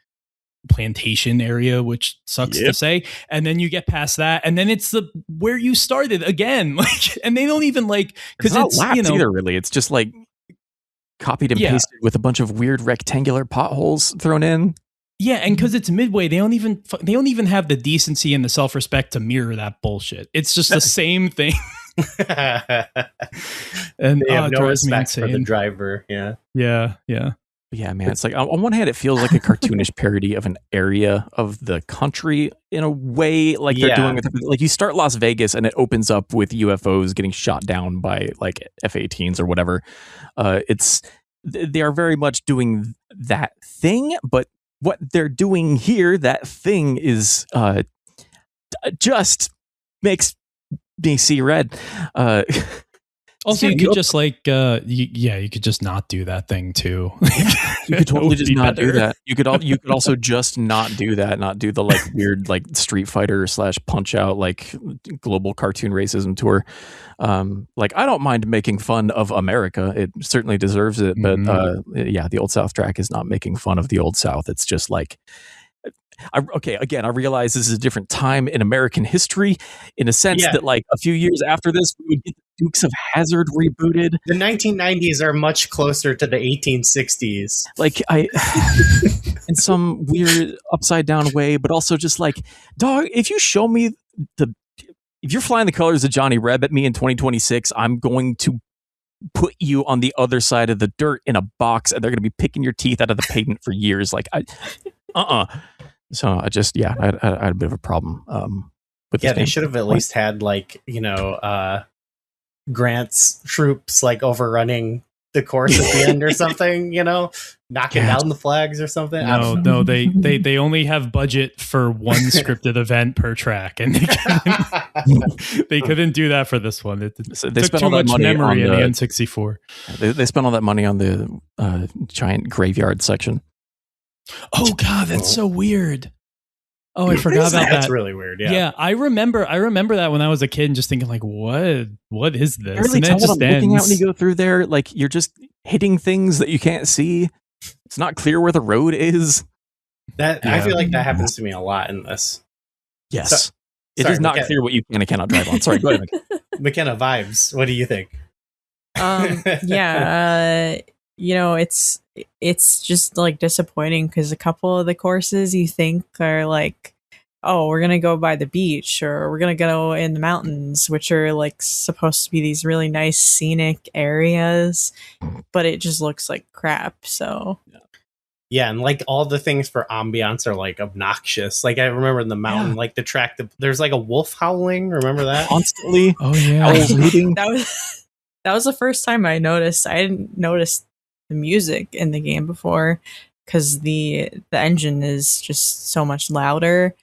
plantation area, which sucks to say. And then you get past that, and then it's the where you started again. Like, and they don't even like, because it's laps you know, either, really. It's just like copied and pasted with a bunch of weird rectangular potholes thrown in. Yeah, and because it's Midway, they don't even have the decency and the self-respect to mirror that bullshit. It's just the same thing. And they have no respect for the insane. driver. Yeah. Yeah, man. It's like, on one hand, it feels like a cartoonish parody of an area of the country in a way, like they're doing with, like, you start Las Vegas and it opens up with UFOs getting shot down by like F-18s or whatever. They are very much doing that thing, but what they're doing here, that thing is just makes me see red. Also, you could just like, you could just not do that thing too. You could totally just not do that. You could also just not do that. Not do the like weird like Street Fighter / Punch Out like global cartoon racism tour. Like, I don't mind making fun of America. It certainly deserves it. But the Old South track is not making fun of the Old South. It's just like, I realize this is a different time in American history, in a sense that like a few years after this, we would get the Dukes of Hazzard rebooted. The 1990s are much closer to the 1860s. Like, in some weird upside down way, but also just like, dog, if you show me if you're flying the colors of Johnny Reb at me in 2026, I'm going to put you on the other side of the dirt in a box, and they're going to be picking your teeth out of the pavement for years. Like, So I just, I had a bit of a problem with this game. They should have at least had like, Grant's troops like overrunning the course at the end or something, knocking down the flags or something. No, they only have budget for one scripted event per track, and they couldn't do that for this one. It took too much memory in the N64. They spent all that money on the giant graveyard section. Oh God, that's so weird. Oh, I forgot about that. That's really weird. Yeah, I remember that when I was a kid and just thinking like, what is this? I really tell what I'm looking at when you go through there. Like you're just hitting things that you can't see. It's not clear where the road is. I feel like that happens to me a lot in this. Yes. It is not clear what you can and cannot drive on. Sorry, go ahead. McKenna, vibes. What do you think? It's just like disappointing because a couple of the courses you think are like, oh, we're gonna go by the beach or we're gonna go in the mountains, which are like supposed to be these really nice scenic areas, but it just looks like crap. So yeah, and like all the things for ambiance are like obnoxious. Like I remember in the mountain, like the track, there's like a wolf howling. Remember that? Constantly. Oh yeah. That was the first time I noticed. I didn't notice the music in the game before because the engine is just so much louder.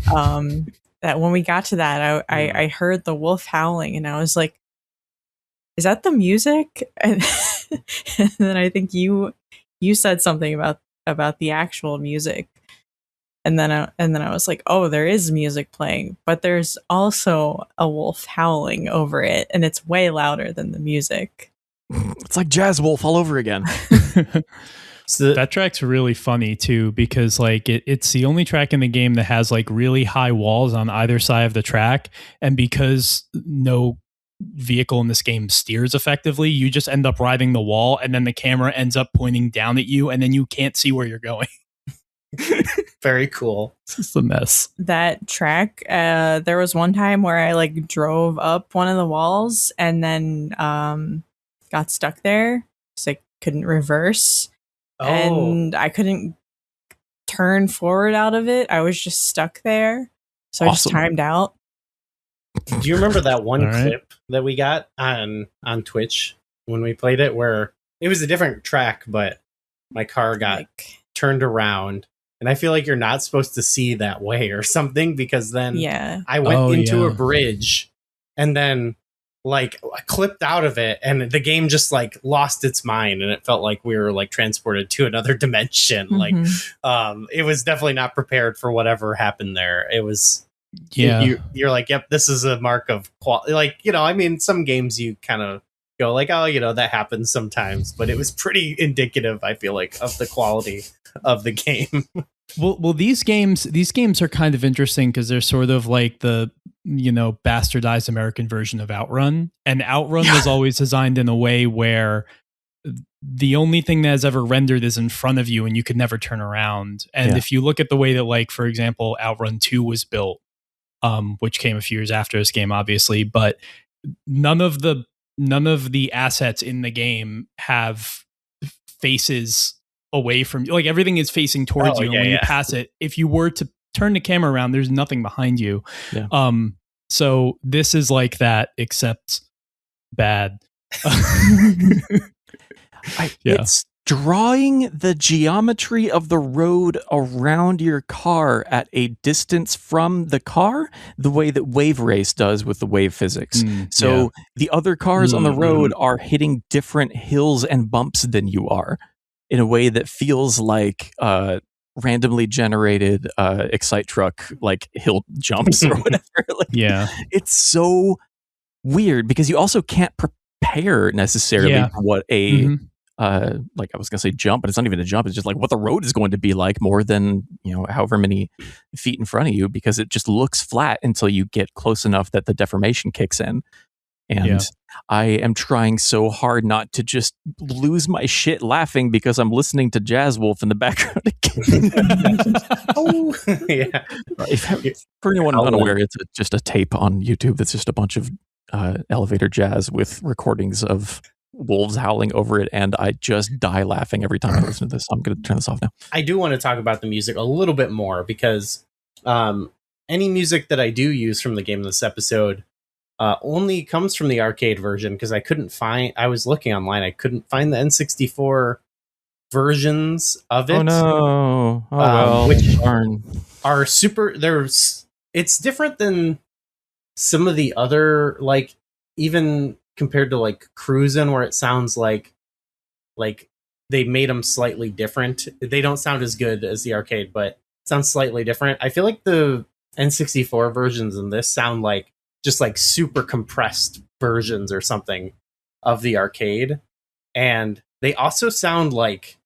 That when we got to that, I heard the wolf howling and I was like, "Is that the music?" And then I think you said something about the actual music, and then I was like, "Oh, there is music playing, but there's also a wolf howling over it, and it's way louder than the music." It's like Jazz Wolf all over again. So that track's really funny too, because like it's the only track in the game that has like really high walls on either side of the track. And because no vehicle in this game steers effectively, you just end up riding the wall and then the camera ends up pointing down at you and then you can't see where you're going. Very cool. It's just a mess. That track, there was one time where I like drove up one of the walls and then got stuck there because I couldn't reverse. And I couldn't turn forward out of it. I was just stuck there. So I just timed out. Do you remember that one clip that we got on Twitch when we played it where it was a different track, but my car got turned around and I feel like you're not supposed to see that way or something because then I went into a bridge and then like clipped out of it and the game just like lost its mind and it felt like we were like transported to another dimension. Like it was definitely not prepared for whatever happened there. It was you're like, yep, this is a mark of quality. Like, I mean, some games you kind of go like, oh, that happens sometimes, but it was pretty indicative, I feel like, of the quality of the game. Well, these games are kind of interesting because they're sort of like the, bastardized American version of Outrun. And Outrun was always designed in a way where the only thing that has ever rendered is in front of you and you could never turn around. And if you look at the way that, like, for example, Outrun 2 was built, which came a few years after this game, obviously, but none of the assets in the game have faces away from you. Like everything is facing towards you. And when you pass it, if you were to turn the camera around, there's nothing behind you. So this is like that, except bad. It's drawing the geometry of the road around your car at a distance from the car, the way that Wave Race does with the wave physics. The other cars on the road are hitting different hills and bumps than you are in a way that feels like randomly generated Excite Truck like hill jumps or whatever. It's so weird because you also can't prepare necessarily for what a like I was gonna say jump, but it's not even a jump. It's just like what the road is going to be like more than however many feet in front of you, because it just looks flat until you get close enough that the deformation kicks in. And I am trying so hard not to just lose my shit laughing because I'm listening to Jazz Wolf in the background again. For anyone unaware, it's just a tape on YouTube that's just a bunch of elevator jazz with recordings of wolves howling over it, and I just die laughing every time I listen to this. I'm going to turn this off now. I do want to talk about the music a little bit more because any music that I do use from the game in this episode only comes from the arcade version because I was looking online, I couldn't find the N64 versions of it. Oh no! Oh well, which darn. are it's different than some of the other, like, even compared to like Cruisin', where it sounds like they made them slightly different. They don't sound as good as the arcade, but it sounds slightly different. I feel like the N64 versions in this sound like just like super compressed versions or something of the arcade, and they also sound like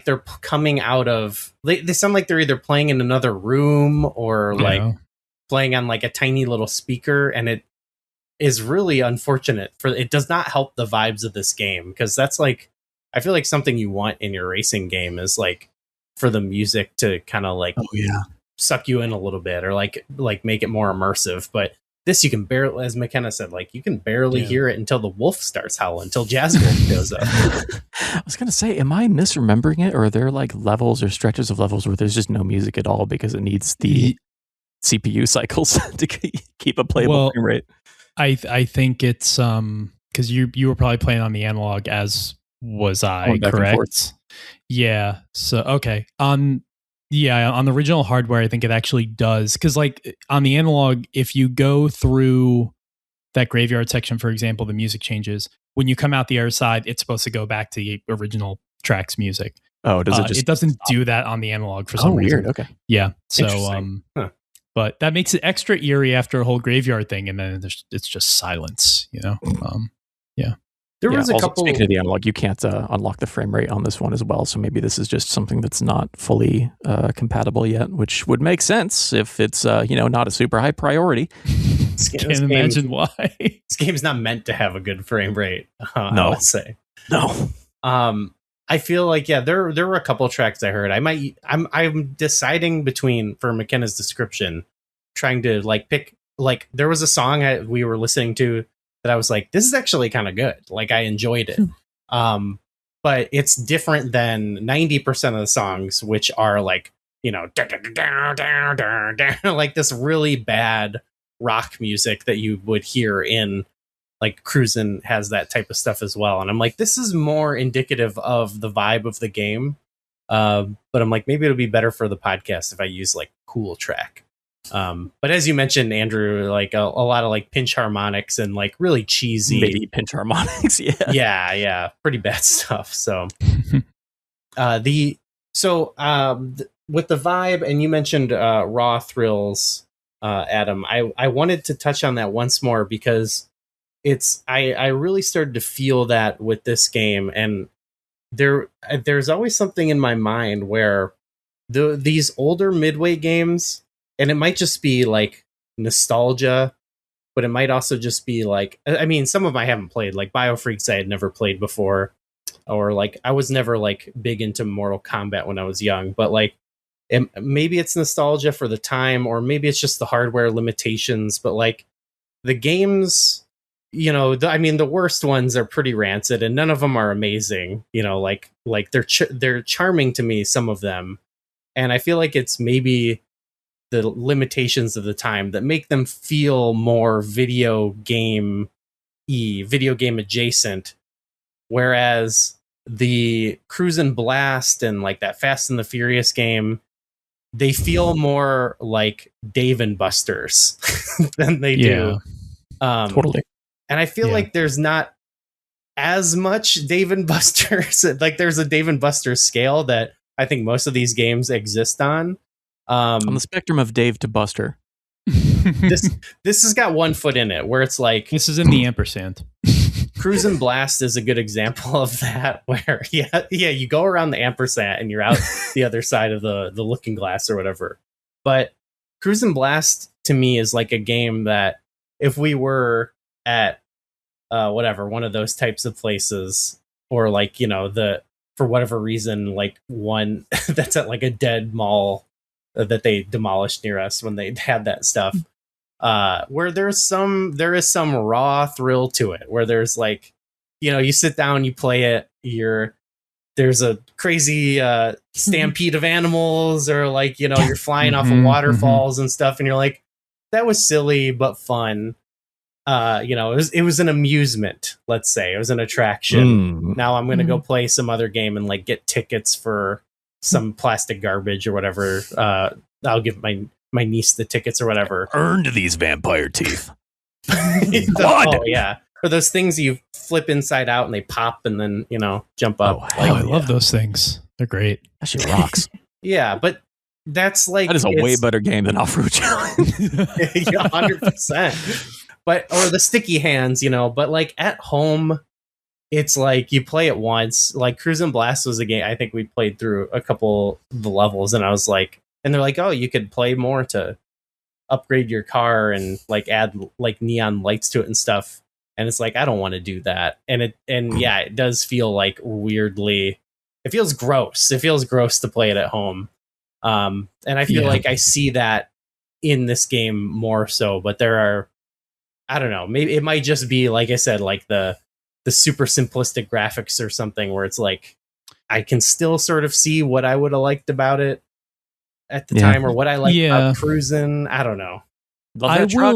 they're coming out of they sound like they're either playing in another room or like playing on like a tiny little speaker, and it is really unfortunate. It does not help the vibes of this game, because that's like, I feel like something you want in your racing game is like for the music to kind of like suck you in a little bit, or like make it more immersive. But this, you can barely, as McKenna said, like you can barely hear it until the wolf starts howling, until Jazz Wolf goes up. I was gonna say, am I misremembering it, or are there like levels or stretches of levels where there's just no music at all because it needs the CPU cycles to keep a playable frame rate? I think it's because you were probably playing on the analog, as was I, correct? Yeah. So okay. On the original hardware, I think it actually does, because like on the analog, if you go through that graveyard section, for example, the music changes. When you come out the other side, it's supposed to go back to the original track's music. Oh, does it just? It doesn't do that on the analog for some reason. Weird. Okay. Yeah. So but that makes it extra eerie after a whole graveyard thing, and then it's just silence, you know? There was a couple... Speaking of the analog, you can't unlock the frame rate on this one as well, so maybe this is just something that's not fully compatible yet, which would make sense if it's not a super high priority. Can't imagine why. This game's not meant to have a good frame rate, no. I would say. No. I feel like, there were a couple tracks I heard. I'm deciding between, for McKenna's description, trying to like pick, like there was a song we were listening to that I was like, this is actually kind of good. Like I enjoyed it. But it's different than 90% of the songs, which are like, like this really bad rock music that you would hear in like Cruisin' has that type of stuff as well. And I'm like, this is more indicative of the vibe of the game. But I'm like, maybe it'll be better for the podcast if I use like cool track. But as you mentioned, Andrew, like a lot of like pinch harmonics and like really cheesy maybe pinch harmonics. Yeah. Pretty bad stuff. So, with the vibe, and you mentioned raw thrills, Adam, I wanted to touch on that once more, because I really started to feel that with this game, and there's always something in my mind where these older Midway games, and it might just be like nostalgia, but it might also just be like, I mean, some of them I haven't played, like Biofreaks I had never played before, or like I was never like big into Mortal Kombat when I was young, but like maybe it's nostalgia for the time, or maybe it's just the hardware limitations, but like the games, the worst ones are pretty rancid, and none of them are amazing. Like they're charming to me, some of them, and I feel like it's maybe the limitations of the time that make them feel more video game adjacent, whereas the Cruisin' Blast and like that Fast and the Furious game, they feel more like Dave and Buster's than they do. Totally. And I feel like there's not as much Dave and Buster's. Like there's a Dave and Buster's scale that I think most of these games exist on. On the spectrum of Dave to Buster. This has got one foot in it, where it's like, this is in the ampersand. Cruisin' Blast is a good example of that, where you go around the ampersand and you're out the other side of the looking glass or whatever. But Cruisin' Blast to me is like a game that if we were at one of those types of places, or like for whatever reason, like one that's at like a dead mall that they demolished near us when they had that stuff, where there is some raw thrill to it, where there's like, you sit down, you play it, there's a crazy stampede of animals, or like, you're flying off of waterfalls and stuff, and you're like, that was silly but fun. it was an amusement. Let's say it was an attraction. Now I'm gonna go play some other game and like get tickets for some plastic garbage or whatever. I'll give my niece the tickets or whatever. Earned these vampire teeth. Oh yeah, or those things you flip inside out and they pop and then jump up. I love those things. They're great. That shit rocks. Yeah, but that's like that is a way better game than Off-Road Challenge. 100%. Or the sticky hands, but like at home, it's like you play it once. Like Cruisin' Blast was a game I think we played through a couple of the levels, and I was like, and they're like, oh, you could play more to upgrade your car and like add like neon lights to it and stuff. And it's like, I don't want to do that. And it does feel like weirdly, it feels gross. It feels gross to play it at home. And I feel like I see that in this game more so, but there are, I don't know, maybe it might just be, like I said, like the super simplistic graphics or something where it's like, I can still sort of see what I would have liked about it at the time, or what I like about cruising. I don't know. Love truck.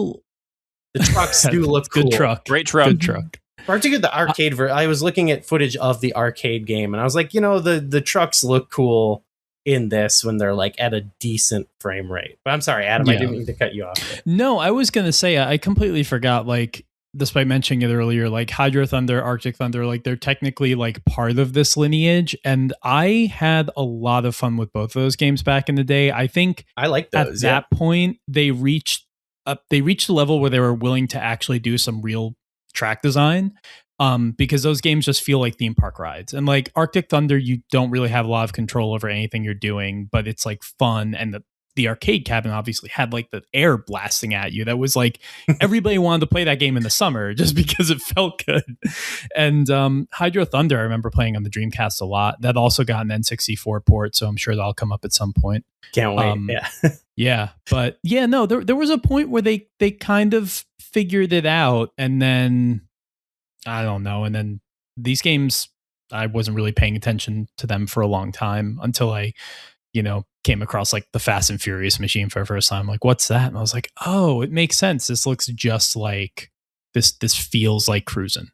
The trucks do look cool. Good truck. Great truck. Good truck. Particularly the arcade version. I was looking at footage of the arcade game, and I was like, the trucks look cool in this when they're like at a decent frame rate. But I'm sorry, Adam, I didn't mean to cut you off. No, I was gonna say I completely forgot. Like, despite mentioning it earlier, like Hydro Thunder, Arctic Thunder, like they're technically like part of this lineage, and I had a lot of fun with both of those games back in the day. I think I like those. At that point, they reached a level where they were willing to actually do some real track design. Because those games just feel like theme park rides. And like Arctic Thunder, you don't really have a lot of control over anything you're doing, but it's like fun. And the arcade cabinet obviously had like the air blasting at you. That was like everybody wanted to play that game in the summer just because it felt good. And Hydro Thunder, I remember playing on the Dreamcast a lot. That also got an N64 port, so I'm sure that'll come up at some point. Can't wait. Yeah. But yeah, no, there was a point where they kind of figured it out, and then I don't know. And then these games, I wasn't really paying attention to them for a long time until I, came across like the Fast and Furious machine for the first time. Like, what's that? And I was like, oh, it makes sense. This looks just like this. This feels like cruising.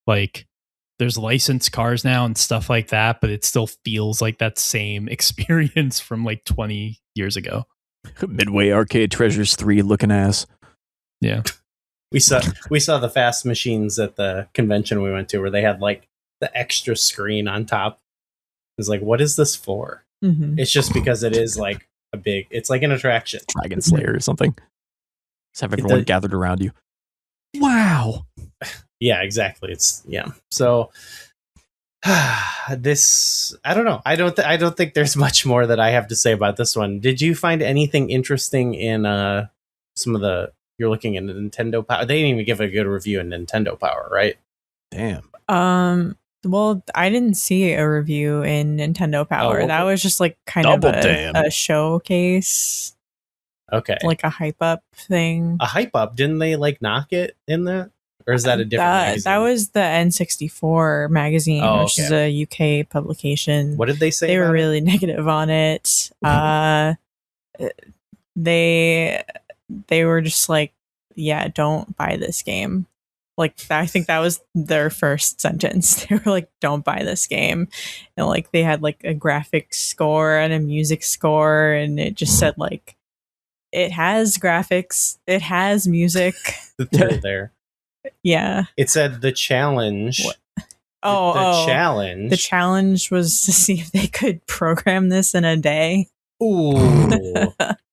Like there's licensed cars now and stuff like that, but it still feels like that same experience from like 20 years ago. Midway Arcade Treasures 3 looking ass. Yeah. We saw the Fast machines at the convention we went to, where they had like the extra screen on top. It's like, what is this for? Mm-hmm. It's just because it is like it's like an attraction. Dragon Slayer or something. Just have everyone gathered around you. Wow. Yeah, exactly. So this, I don't know. I don't think there's much more that I have to say about this one. Did you find anything interesting in some of the? You're looking at Nintendo Power. They didn't even give a good review in Nintendo Power, right? Damn. Well, I didn't see a review in Nintendo Power. Oh, that was just like kind of a showcase. Okay. Like a hype up thing. A hype up? Didn't they like knock it in that? Or is that a different magazine? That was the N64 magazine, which is a UK publication. What did they say? They were really negative on it. They were just like, yeah, don't buy this game. Like, I think that was their first sentence. They were like, don't buy this game. And like, they had like a graphics score and a music score, and it just said like, it has graphics, it has music. They're there. Yeah. It said the challenge. What? Challenge. The challenge was to see if they could program this in a day. Ooh.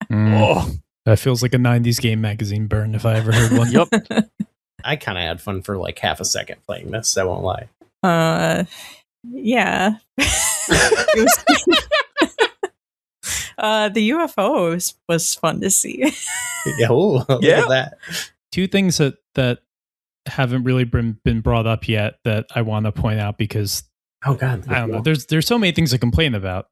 Oh. That feels like a 90s game magazine burn if I ever heard one. Yep. I kind of had fun for like half a second playing this. I won't lie. Yeah. The UFO was fun to see. Yeah. Look at that. Two things that haven't really been brought up yet that I want to point out because I don't know. There's so many things to complain about.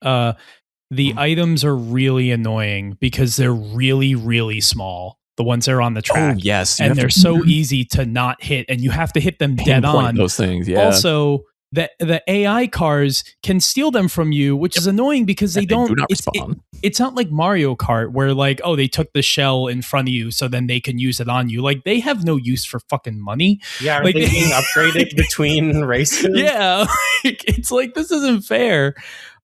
The items are really annoying because they're really, really small. The ones that are on the track. Oh, yes. And they're so easy to not hit, and you have to hit them dead on. Those things, yeah. Also, the AI cars can steal them from you, which is annoying because they don't do not respond. It's not like Mario Kart where like, oh, they took the shell in front of you so then they can use it on you. Like they have no use for fucking money. Yeah, are like, they being upgraded between races? Yeah, it's like this isn't fair.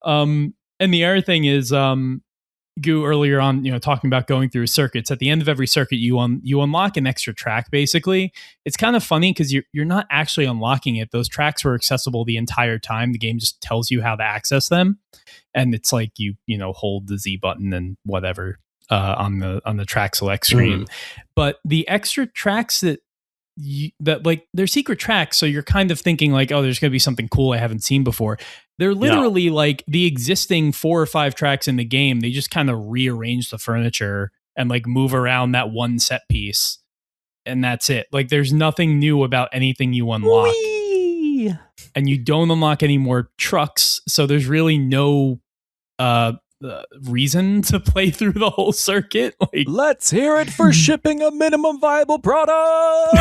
And the other thing is, Goo earlier on, talking about going through circuits. At the end of every circuit, you unlock an extra track. Basically, it's kind of funny because you're not actually unlocking it. Those tracks were accessible the entire time. The game just tells you how to access them, and it's like you hold the Z button and whatever on the track select screen. But the extra tracks that they're secret tracks, so you're kind of thinking like, oh, there's going to be something cool I haven't seen before. They're literally like the existing 4 or 5 tracks in the game. They just kind of rearrange the furniture and like move around that one set piece, and that's it. Like there's nothing new about anything you unlock. Whee! And you don't unlock any more trucks, so there's really no reason to play through the whole circuit. Like, let's hear it for shipping a minimum viable product.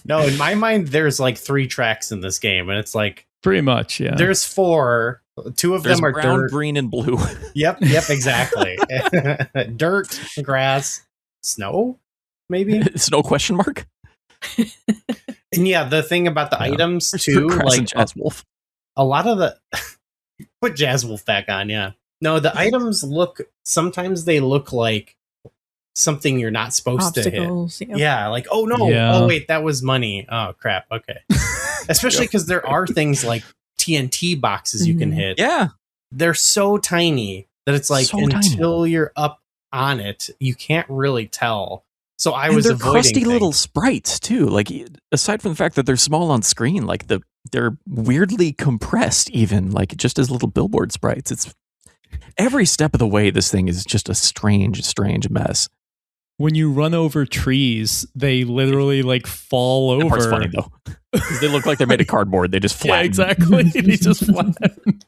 No, in my mind, there's like 3 tracks in this game, and it's like pretty much, yeah. There's 4. 2 of them are brown, dirt, green, and blue. Yep, exactly. Dirt, grass, snow, maybe snow question mark. And yeah, the thing about the items too, like Jazz Wolf. A lot of the put Jazz Wolf back on. Yeah, no, the items sometimes they look like something you're not supposed Obstacles, to hit. Yeah, like oh no, oh wait, that was money. Oh crap. Okay, especially because there are things like TNT boxes you can hit. Yeah, they're so tiny that it's like until you're up on it, you can't really tell. So they're crusty little sprites too. Like aside from the fact that they're small on screen, like they're weirdly compressed, even like just as little billboard sprites. It's every step of the way. This thing is just a strange mess. When you run over trees, they literally like fall over. That part's funny though. They look like they're made of cardboard. They just flatten. Yeah, exactly. They just flatten.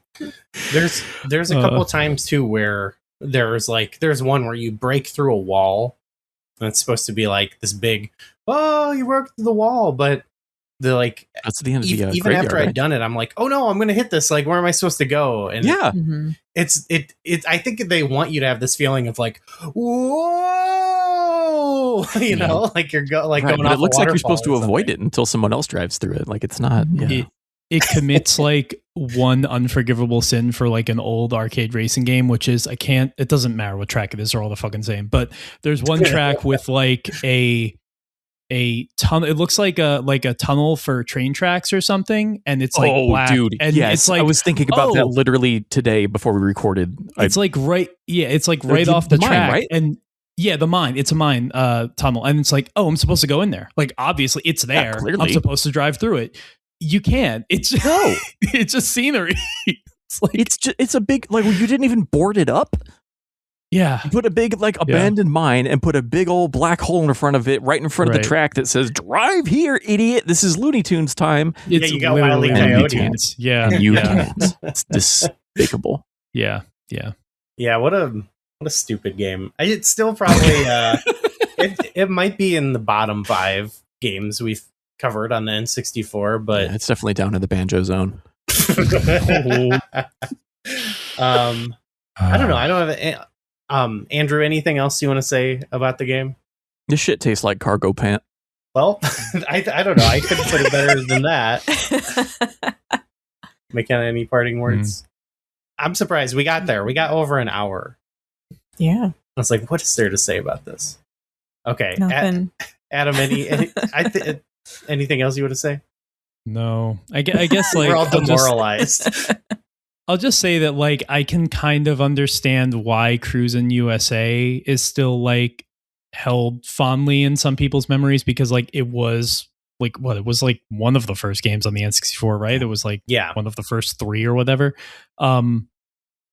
There's a couple times too where there's one where you break through a wall. And it's supposed to be like this big, oh, you worked through the wall, but that's the end of the even after I'd done it, I'm like, oh no, I'm gonna hit this. Like, where am I supposed to go? And it's I think they want you to have this feeling of like, whoa, like you're going off. But it looks like you're supposed to avoid it until someone else drives through it. Like it's not. Yeah. It commits like one unforgivable sin for like an old arcade racing game, which is it doesn't matter what track it is, they're all the fucking same. But there's one track with like a tunnel. It looks like a tunnel for train tracks or something, and it's like black. Dude, and yes, it's like, I was thinking about that literally today before we recorded. It's like right off the track, right? And yeah, the mine. It's a mine tunnel, and it's like, oh, I'm supposed to go in there. Like obviously, it's there. I'm supposed to drive through it. You can't. It's just scenery. It's a big you didn't even board it up. Yeah, you put a big abandoned mine and put a big old black hole in front of it, right in front of the track that says "Drive here, idiot! This is Looney Tunes time." You got Wile E. Coyote. Yeah, you can't. It's despicable. Yeah. What a stupid game. It's still probably it might be in the bottom 5 games we've covered on the N64, but it's definitely down in the banjo zone. I don't know. I don't have Andrew, anything else you want to say about the game? This shit tastes like cargo pant. Well, I don't know. I couldn't put it better than that. Making any parting words? I'm surprised we got there. We got over an hour. Yeah. I was like, what is there to say about this? Okay. Nothing. Adam, anything else you want to say? No. I guess like we're all demoralized. I'll just say that like I can kind of understand why Cruisin' USA is still like held fondly in some people's memories, because like it was like it was like one of the first games on the N64, right? It was like one of the first 3 or whatever. And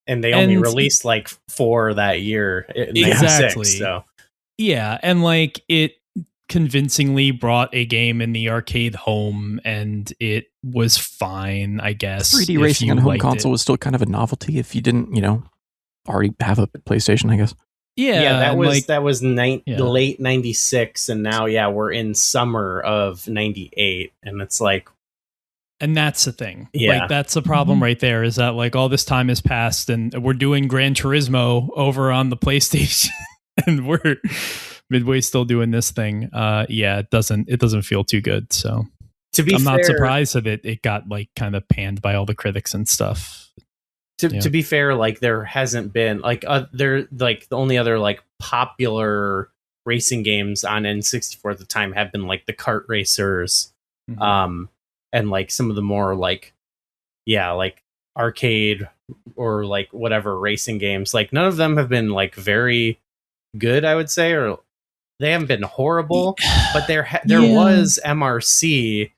they only released like 4 that year. Exactly. 96, so yeah, and like it convincingly brought a game in the arcade home, and it was fine, I guess. 3D racing on home console was still kind of a novelty if you didn't, already have a PlayStation, I guess. Yeah, that was late 96, and now we're in summer of 98, and it's like And that's the thing. Yeah. Like, that's the problem right there, is that like all this time has passed and we're doing Gran Turismo over on the PlayStation and we're Midway still doing this thing. It doesn't feel too good. So I'm not surprised that it got like kind of panned by all the critics and stuff. To be fair, like there hasn't been like the only other like popular racing games on N64 at the time have been like the kart racers, and like some of the more like arcade or like whatever racing games. Like none of them have been like very good, I would say, or they haven't been horrible. But there was MRC,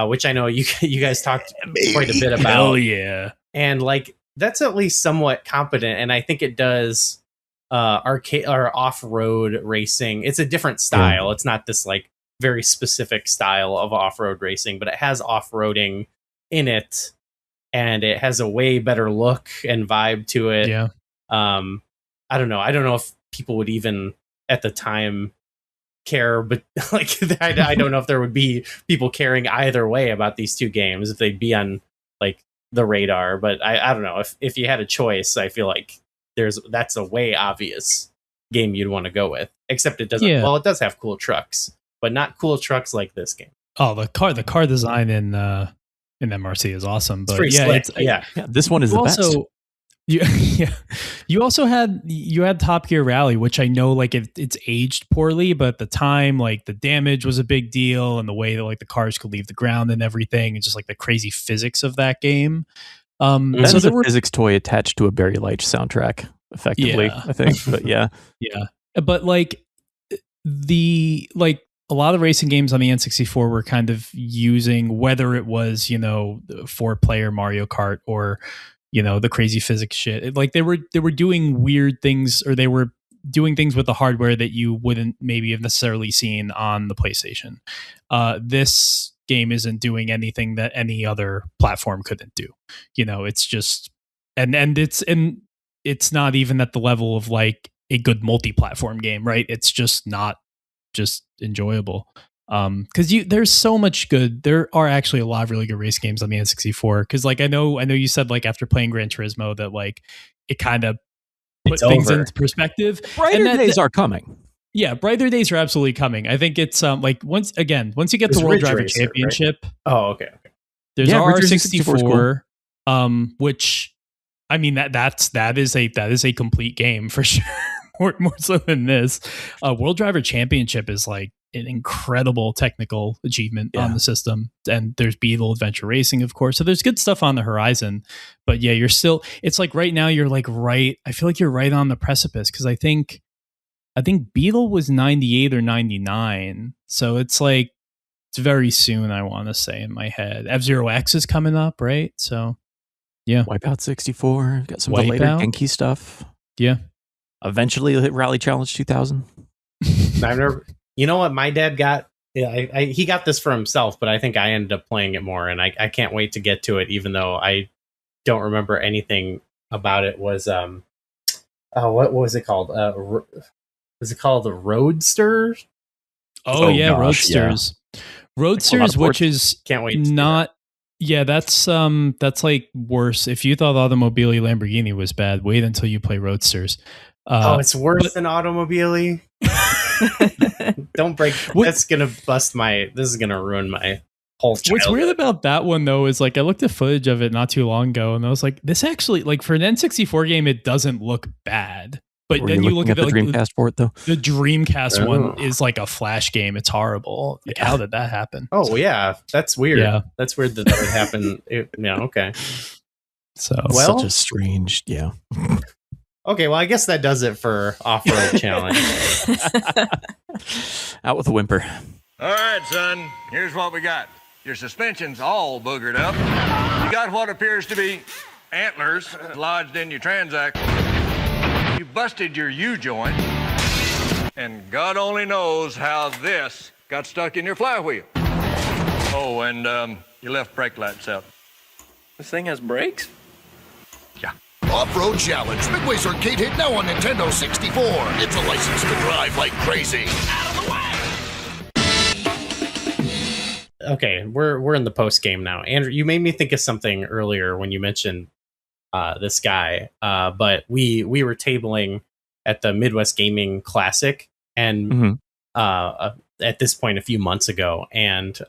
which I know you guys talked quite a bit about. Hell yeah! And like that's at least somewhat competent, and I think it does arcade or off-road racing. It's a different style. It's not this like very specific style of off-road racing, but it has off-roading in it, and it has a way better look and vibe to it. Yeah. I don't know if people would even at the time care, but like I don't know if there would be people caring either way about these two games, if they'd be on like the radar. But I don't know, if you had a choice, I feel like that's a way obvious game you'd want to go with, except it doesn't. Well, it does have cool trucks, but not cool trucks like this game. Oh, the car design in MRC is awesome. But this one is the best. You also had Top Gear Rally, which I know like it's aged poorly, but at the time like the damage was a big deal, and the way that like the cars could leave the ground and everything, and just like the crazy physics of that game. That's a physics toy attached to a Barry Leitch soundtrack, effectively. I think, but but like a lot of racing games on the N64 were kind of using, whether it was, the 4-player Mario Kart or, the crazy physics shit. Like they were doing weird things, or they were doing things with the hardware that you wouldn't maybe have necessarily seen on the PlayStation. This game isn't doing anything that any other platform couldn't do. It's just, and it's not even at the level of like a good multi-platform game, right? It's just not just enjoyable. Because there's so much good. There are actually a lot of really good race games on the N64. Because like I know you said like after playing Gran Turismo that like it kind of put things into perspective. Brighter days are coming. Yeah, brighter days are absolutely coming. I think it's like once you get the World Driver Championship. Right? Oh, okay. There's R64, which I mean that is a complete game for sure. more so than this. World Driver Championship is like an incredible technical achievement on the system, and there's Beetle Adventure Racing, of course. So there's good stuff on the horizon, but yeah, you're still. It's like right now you're like right. I feel like you're right on the precipice, because I think Beetle was 98 or 99, so it's like it's very soon. I want to say in my head, F-Zero X is coming up, right? So yeah, Wipeout 64, got some of the later Genki stuff. Yeah. Eventually he'll hit Rally Challenge 2000. I've never. You know what my dad got? Yeah, he got this for himself, but I think I ended up playing it more, and I can't wait to get to it, even though I don't remember anything about it. Was what was it called? Was it called the Roadster? Oh yeah, gosh, Roadsters. Yeah. Roadsters, which is can't wait. Not. Yeah, that's like worse. If you thought Automobile Lamborghini was bad, wait until you play Roadsters. It's worse than Automobile. Don't break. That's gonna bust my. This is gonna ruin my whole childhood. What's weird about that one though is like I looked at footage of it not too long ago, and I was like, this actually, like for an N64 game, it doesn't look bad. But then you look at the Dreamcast port though. The Dreamcast one is like a Flash game. It's horrible. Like, how did that happen? Oh yeah, that's weird. Yeah, that's weird that would happen. Okay. So such a strange. Yeah. Okay, well, I guess that does it for Off-Road Challenge. Out with a whimper. All right, son. Here's what we got. Your suspension's all boogered up. You got what appears to be antlers lodged in your transaxle. You busted your U-joint. And God only knows how this got stuck in your flywheel. Oh, and your left brake light's out. This thing has brakes? Yeah. Off-Road Challenge, Midway's arcade hit now on Nintendo 64. It's a license to drive like crazy. Out of the way! okay, we're in the post game now. Andrew, you made me think of something earlier when you mentioned this guy. But we were tabling at the Midwest Gaming Classic, and at this point a few months ago, and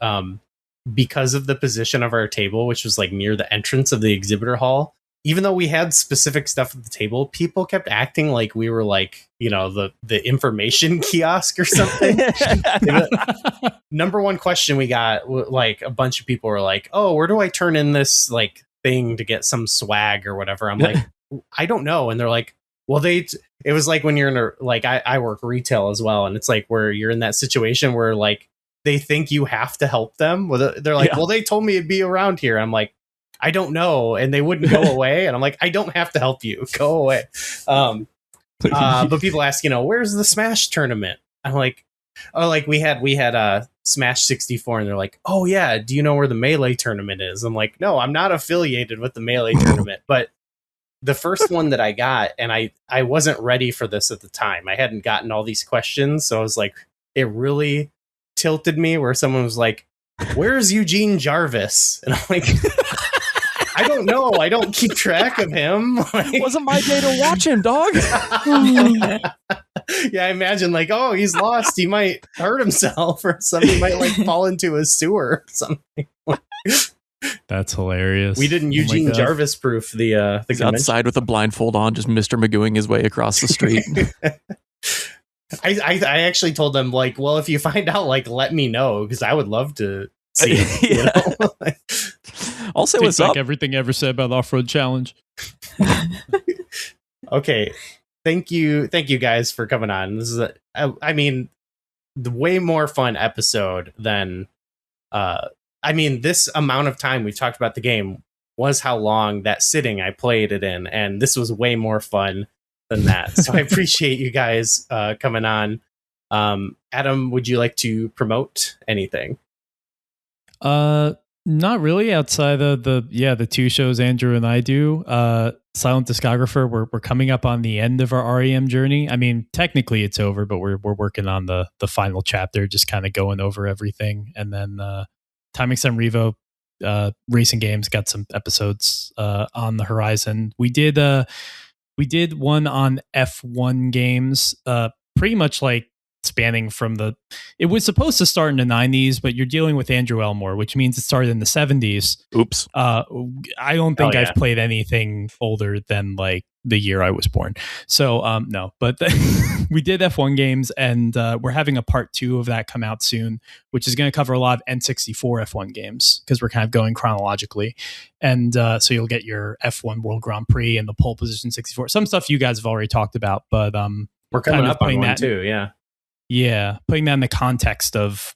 because of the position of our table, which was like near the entrance of the exhibitor hall, even though we had specific stuff at the table, people kept acting like we were like, you know, the information kiosk or something. Number one question we got, like a bunch of people were like, oh, where do I turn in this like thing to get some swag or whatever? I'm like, I don't know. And they're like, well, it was like when you're in a, like, I work retail as well. And it's like where you're in that situation where like they think you have to help them. They're like, well, they told me it'd be around here. I'm like, I don't know. And they wouldn't go away. And I'm like, I don't have to help you. Go away. But people ask, you know, where's the Smash tournament? I'm like, oh, like we had Smash 64, and they're like, oh yeah, do you know where the Melee tournament is? I'm like, no, I'm not affiliated with the Melee tournament. But the first one that I got, and I wasn't ready for this at the time. I hadn't gotten all these questions, so I was like, it really tilted me where someone was like, where's Eugene Jarvis? And I'm like, I don't know. I don't keep track of him. Like, wasn't my day to watch him, dog. Yeah, I imagine like, oh, he's lost. He might hurt himself or something. He might like fall into a sewer or something. That's hilarious. We didn't Eugene Jarvis proof the He's outside with a blindfold on, just Mr. Magooing his way across the street. I actually told them like, well, if you find out, like, let me know because I would love to see it. You know? I'll say what's up. Everything ever said about the Off-Road Challenge. Okay, thank you guys for coming on. This is I mean, the way more fun episode than I mean, this amount of time we've talked about the game was how long that sitting I played it in, and this was way more fun than that. So I appreciate you guys coming on. Adam, would you like to promote anything? Not really, outside of the two shows Andrew and I do. Silent Discographer, we're coming up on the end of our REM journey. I mean, technically it's over, but we're working on the final chapter, just kind of going over everything. And then Timing Sim Revo racing games got some episodes on the horizon. We did one on F1 games, pretty much like spanning from it was supposed to start in the 90s, but you're dealing with Andrew Elmore, which means it started in the 70s. Oops. I don't think I've played anything older than like the year I was born. So no, but we did F1 games, and we're having a part 2 of that come out soon, which is going to cover a lot of N64 F1 games because we're kind of going chronologically. And so you'll get your F1 World Grand Prix and the pole position 64. Some stuff you guys have already talked about, but we're coming up on one too. Yeah. Yeah, putting that in the context of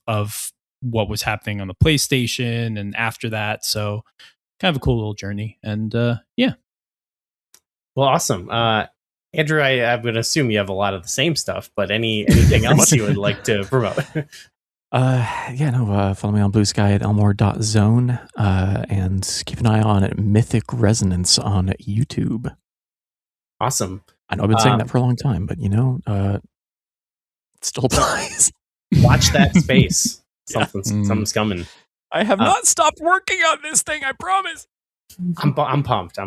what was happening on the PlayStation and after that. So kind of a cool little journey. And yeah. Well, awesome. Andrew, I'm going to assume you have a lot of the same stuff, but anything else you would like to promote? Follow me on Blue Sky at elmore.zone and keep an eye on Mythic Resonance on YouTube. Awesome. I know I've been saying that for a long time, but still applies. Watch that space. Something's coming. I have not stopped working on this thing, I promise. I'm pumped.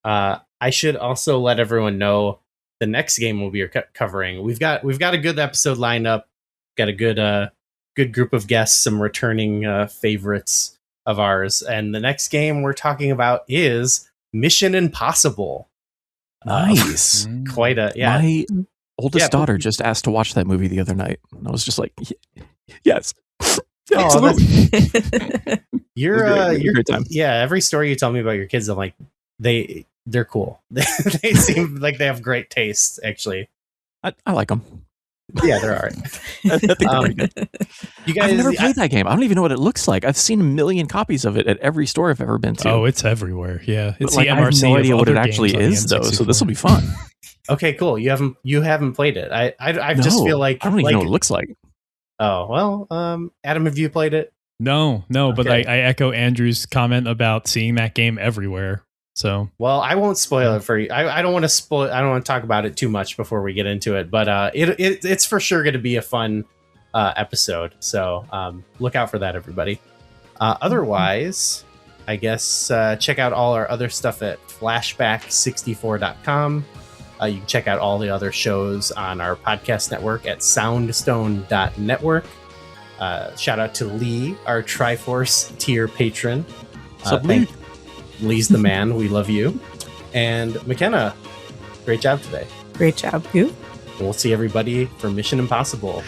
I should also let everyone know the next game we'll be covering. We've got a good episode lined up. Got a good group of guests, some returning favorites of ours. And the next game we're talking about is Mission Impossible. Nice. Quite a My oldest daughter just asked to watch that movie the other night. And I was just like, yes. Absolutely. You're great time. Yeah, every story you tell me about your kids, I'm like, they're cool. They seem like they have great taste, actually. I like them. Yeah, they're all right. I think they're pretty good. You guys, I've never played that game. I don't even know what it looks like. I've seen a million copies of it at every store I've ever been to. Oh, it's everywhere. Yeah, it's like, the MRC. I have no idea what it actually is, though. So this will be fun. Okay, cool. You haven't played it. I just feel like I don't even know what it looks like. Oh well, Adam, have you played it? No, okay. But I echo Andrew's comment about seeing that game everywhere. So well, I won't spoil it for you. I don't want to spoil. I don't want to talk about it too much before we get into it. But it's for sure going to be a fun episode. So look out for that, everybody. Otherwise, I guess check out all our other stuff at flashback64.com. You can check out all the other shows on our podcast network at soundstone.network. Shout out to Lee, our Triforce tier patron. Lee? Lee's the man. We love you. And McKenna, great job today. Great job, you. We'll see everybody for Mission Impossible.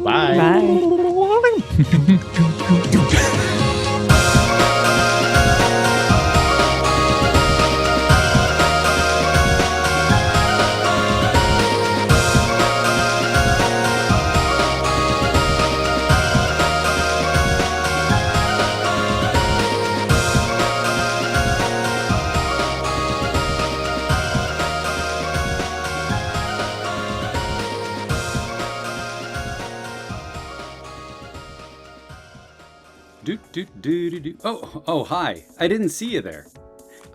Bye. Bye. Oh, hi. I didn't see you there.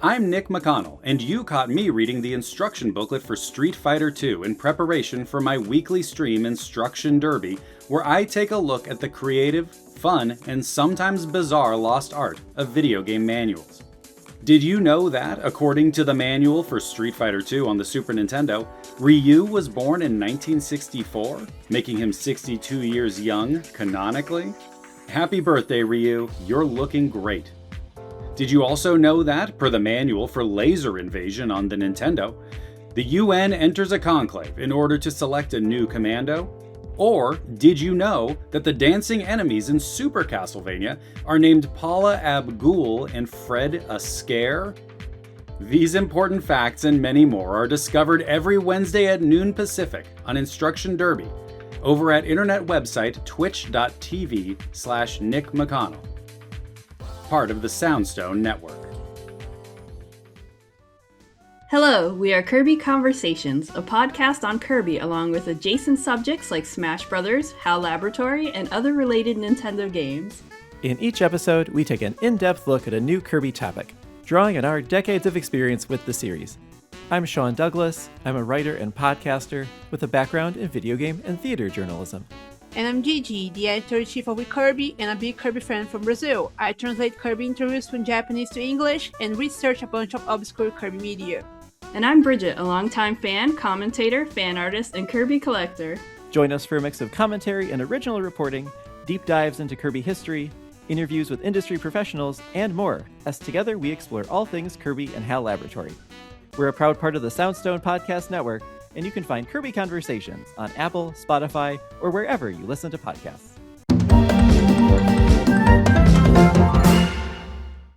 I'm Nick McConnell, and you caught me reading the instruction booklet for Street Fighter II in preparation for my weekly stream Instruction Derby, where I take a look at the creative, fun, and sometimes bizarre lost art of video game manuals. Did you know that, according to the manual for Street Fighter II on the Super Nintendo, Ryu was born in 1964, making him 62 years young, canonically? Happy birthday, Ryu. You're looking great. Did you also know that, per the manual for Laser Invasion on the Nintendo, the UN enters a conclave in order to select a new commando? Or did you know that the dancing enemies in Super Castlevania are named Paula Abgul and Fred Askare? These important facts and many more are discovered every Wednesday at noon Pacific on Instruction Derby, over at internet website twitch.tv/Nick McConnell, part of the Soundstone Network. Hello, we are Kirby Conversations, a podcast on Kirby along with adjacent subjects like Smash Brothers, HAL Laboratory, and other related Nintendo games. In each episode, we take an in-depth look at a new Kirby topic, drawing on our decades of experience with the series. I'm Sean Douglas. I'm a writer and podcaster with a background in video game and theater journalism. And I'm Gigi, the editor-in-chief of Kirby and a big Kirby fan from Brazil. I translate Kirby interviews from Japanese to English and research a bunch of obscure Kirby media. And I'm Bridget, a longtime fan, commentator, fan artist, and Kirby collector. Join us for a mix of commentary and original reporting, deep dives into Kirby history, interviews with industry professionals, and more, as together we explore all things Kirby and HAL Laboratory. We're a proud part of the Soundstone Podcast Network, and you can find Kirby Conversations on Apple, Spotify, or wherever you listen to podcasts.